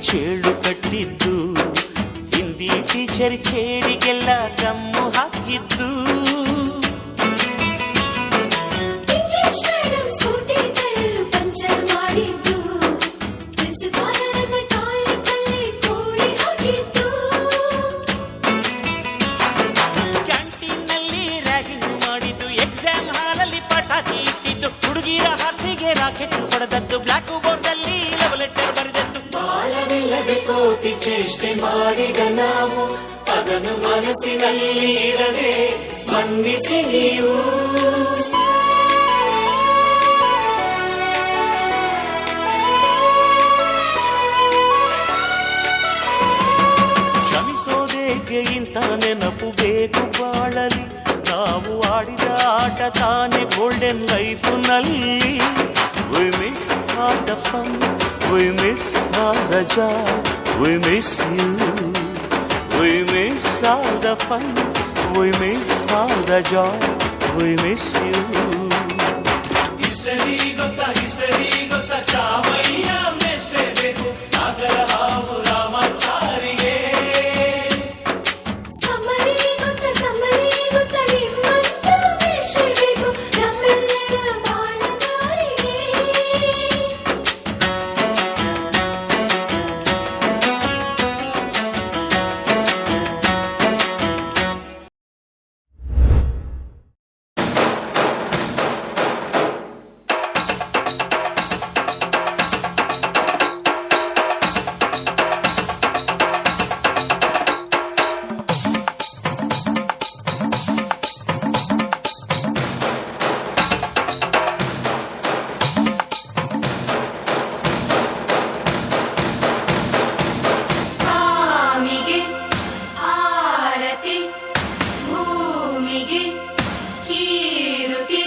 ಚೇಳು ಕಟ್ಟಿದ್ದು, ಹಿಂದಿ ಟೀಚರ್ ಚೇರಿಗೆಲ್ಲ ಗಮ್ಮು ಹಾಕಿದ್ದು. English madam scooty tyre puncture ಮಾಡಿದ್ದು, ಪ್ರಿನ್ಸಿಪಾಲರನ್ನ ಟಾಯ್ಲೆಟ್ ಅಲ್ಲಿ ಕೋಳಿ ಹಾಕಿದ್ದು. ಕ್ಯಾಂಟೀನ್ನಲ್ಲಿ ರ್ಯಾಗಿಂಗ್ ಮಾಡಿದ್ದು, ಎಕ್ಸಾಮ್ ಹಾಲಲ್ಲಿ ಪಟಾಕಿ ಇಟ್ಟಿದ್ದು, ಹುಡುಗಿರ ಹಾಸಿಗೆ ರಾಕೆಟ್ ಹೊಡೆದದ್ದು, ಬ್ಲಾಕ್ ಬೋರ್ಡ್ ಅಲ್ಲಿ ಲವ್ ಲೆಟರ್ ಬರೆದದ್ದು. ಬಾಲವಿಲ್ಲದೆ ಕೋಟಿ ಚೇಷ್ಟೆ ಮಾಡಿದ ನಾವು, ಅದನ್ನು ಮನಸ್ಸಿನಲ್ಲಿ ಇಡದೆ ಮನ್ನಿಸಿ ನೀವು. ಕ್ಷಮಿಸೋದೇಕೆ ಇಂಥ ನೆನಪು ಬೇಕು ಬಾಳಲಿ, ನಾವು ಆಡಿದ ಆಟ ತಾನೆ golden ಲೈಫ್ನಲ್ಲಿ. We miss all the fun, we miss all the joy, we miss you. We miss all the fun, we miss all the joy, we miss you. History ಗೊತ್ತಾ ಚಾಮಯ್ಯ ಮೇಷ್ಟ್ರೆ ಬೇಕು, ನಾಗರ ಹಾವು ರಾಮಾಚಾರಿಗೆ. ಸಮ್ಮರಿ ಗೊತ್ತಾ ನಿಮ್ಮಂತ ಮೇಷ್ಟ್ರೆ ಬೇಕು, ನಮ್ಮೆಲ್ಲರ ಬಾಳದಾರಿಗೆ. ಸ್ವಾಮಿಗೆ ಆರತಿ, ಭೂಮಿಗೆ ಕೀರುತಿ.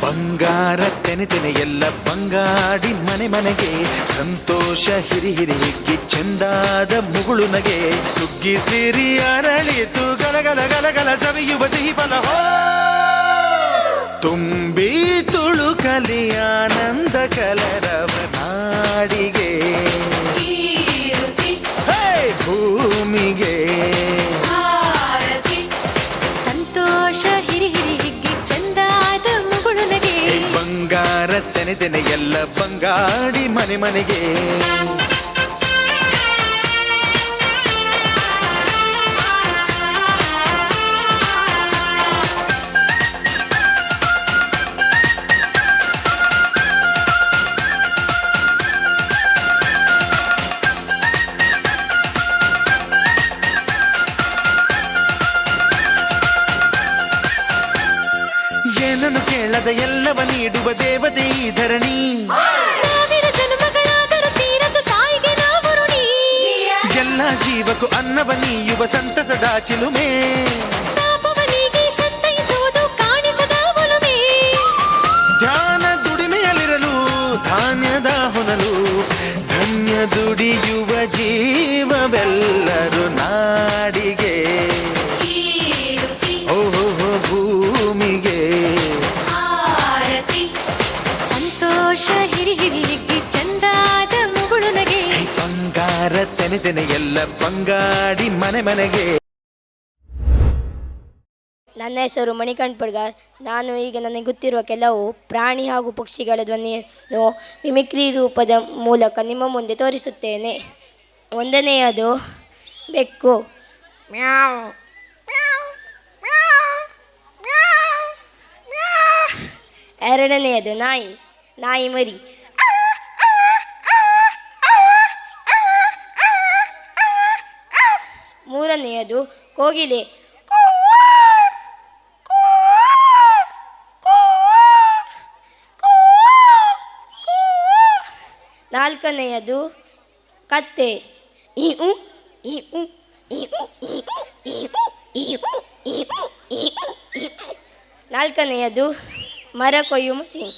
ಬಂಗಾರ ತೆನೆ ಎಲ್ಲ ಬಂಗಾಡಿ ಮನೆಗೆ, ಸಂತೋಷ ಹಿರಿ ಹಿಗ್ಗಿ ಚೆಂದಾದ ಮುಗುಳು ನಗೆ. ಸುಗ್ಗಿ ಸಿರಿ ಅರಳಿತು ಗಲಗಲ ಸವಿಯುವ ಸಿಹಿ ಫಲ ಹೋ, ತುಂಬಿ ತುಳುಕಲಿ ಆನಂದ ಕಲರವ ನಾಡಿಗೆ. ಕೀರುತಿ ಹೇ ಭೂಮಿಗೆ ಆರತಿ, ಸಂತೋಷ ಹಿರಿ ಹಿಗ್ಗಿ ಚಂದಾದ ಮುಗುಳು ನಗೆ. ಬಂಗಾರ ತೆನೆ ಎಲ್ಲ ಬಂಗಾಡಿ ಮನೆಗೆ. ಏನನ್ನು ಕೇಳದ ಎಲ್ಲವ ನೀಡುವ ದೇವತೆ ಈ ಧರಣಿ. ಸಾವಿರ ಜನ್ಮಗಳಾದರೂ ತೀರದು ತಾಯಿಗೆ ನಾವು ಋಣಿ. ಎಲ್ಲ ಜೀವಕ್ಕೂ ಅನ್ನವ ನೀಯುವ ಸಂತಸದ ಚಿಲುಮೆ. ಪಾಪವನಿಗೆ ಸಂತೈಸುವುದು ಕಾಣಿಸದ ಒಲುಮೆ. ಧ್ಯಾನ ದುಡಿಮೆಯಲ್ಲಿರಲು ಧಾನ್ಯದ ಹೊನಲು, ಧನ್ಯ ದುಡಿಯುವ ಜೀವವೆಲ್ಲರೂ ನಾಡಿಗೆ. ಕೀರುತಿ ಓಹೋ ಭೂಮಿಗೆ ಆರತಿ, ಸಂತೋಷ ಹಿರಿ ಹಿಗ್ಗಿ ಚಂದಾದ ಮುಗುಳು ನಗೆ. ಬಂಗಾರ ತೆನೆ ಎಲ್ಲ ಬಂಗಾಡಿ ಮನೆಗೆ. ನನ್ನ ಹೆಸರು ಮಣಿಕಂಠ್ ಪಡ್ಗಾರ್. ನಾನು ಈಗ ನನಗೆ ಗೊತ್ತಿರುವ ಕೆಲವು ಪ್ರಾಣಿ ಹಾಗೂ ಪಕ್ಷಿಗಳ ಧ್ವನಿಯನ್ನು ಮಿಮಿಕ್ರಿ ರೂಪದ ಮೂಲಕ ನಿಮ್ಮ ಮುಂದೆ ತೋರಿಸುತ್ತೇನೆ. ಒಂದನೆಯದು ಬೆಕ್ಕು, ಮ್ಯಾವ್ ಮ್ಯಾವ್ ಮ್ಯಾವ್ ಮ್ಯಾವ್ ಮ್ಯಾವ್. ಎರಡನೆಯದು ನಾಯಿ ಮರಿ, ಮೂರನೆಯದು ಕೋಗಿಲೆ, ನಾಲ್ಕನೆಯದು ಕತ್ತೆ, ನಾಲ್ಕನೆಯದು ಮರ ಕೊಯ್ಯು ಮಷೀನ್.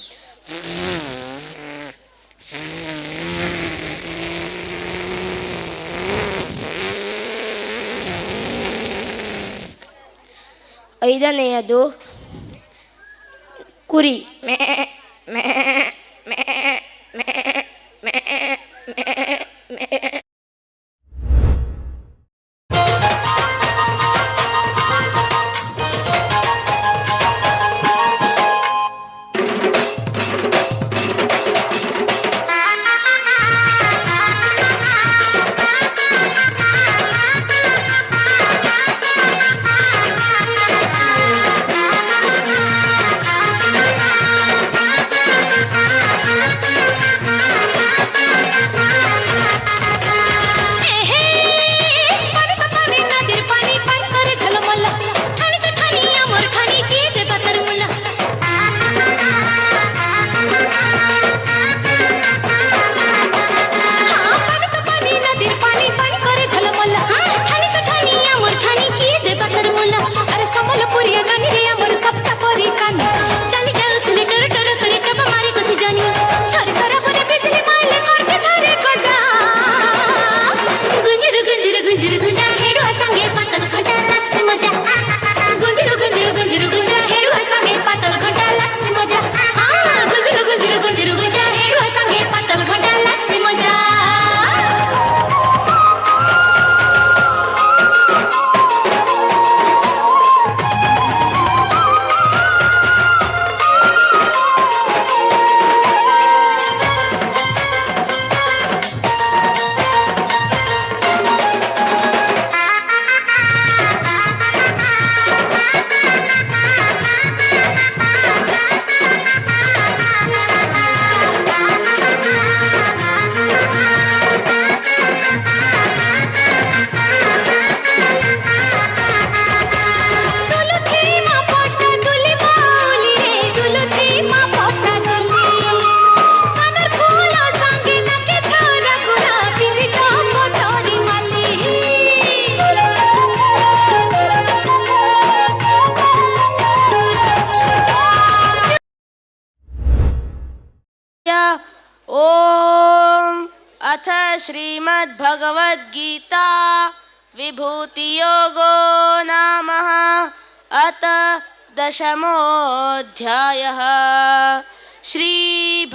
ಐದನೆಯದು ಕುರಿ, ಮೇ ಮೇ ಮೇ ಮೇ ಮೇ ಮೇ ಮೇ. श्रीमद्भगवद्गीता विभूतियोगो नाम अथ 10मोऽध्यायः। श्रीभगवानुवाच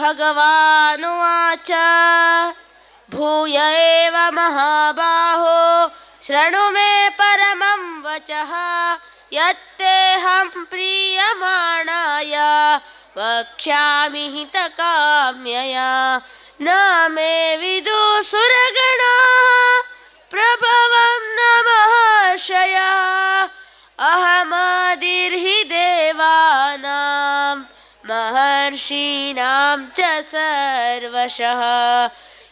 भूय एव महाबाहो शृणु मे परमं वचः यत्तेऽहं प्रीयमाणाय वक्ष्यामि हितकाम्यया न मे विदुसुरगणाः प्रभवं न महर्षयः अहमादिर्हि देवानां महर्षीणां च सर्वशः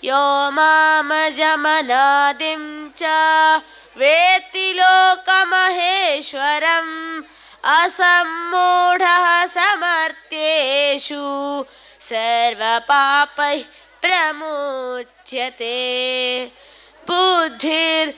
यो मामजमनादिं च वेत्ति लोकमहेश्वरम् असम्मूढः समर्थ्येषु सर्वपापैः प्रमुच्यते। बुद्धिर्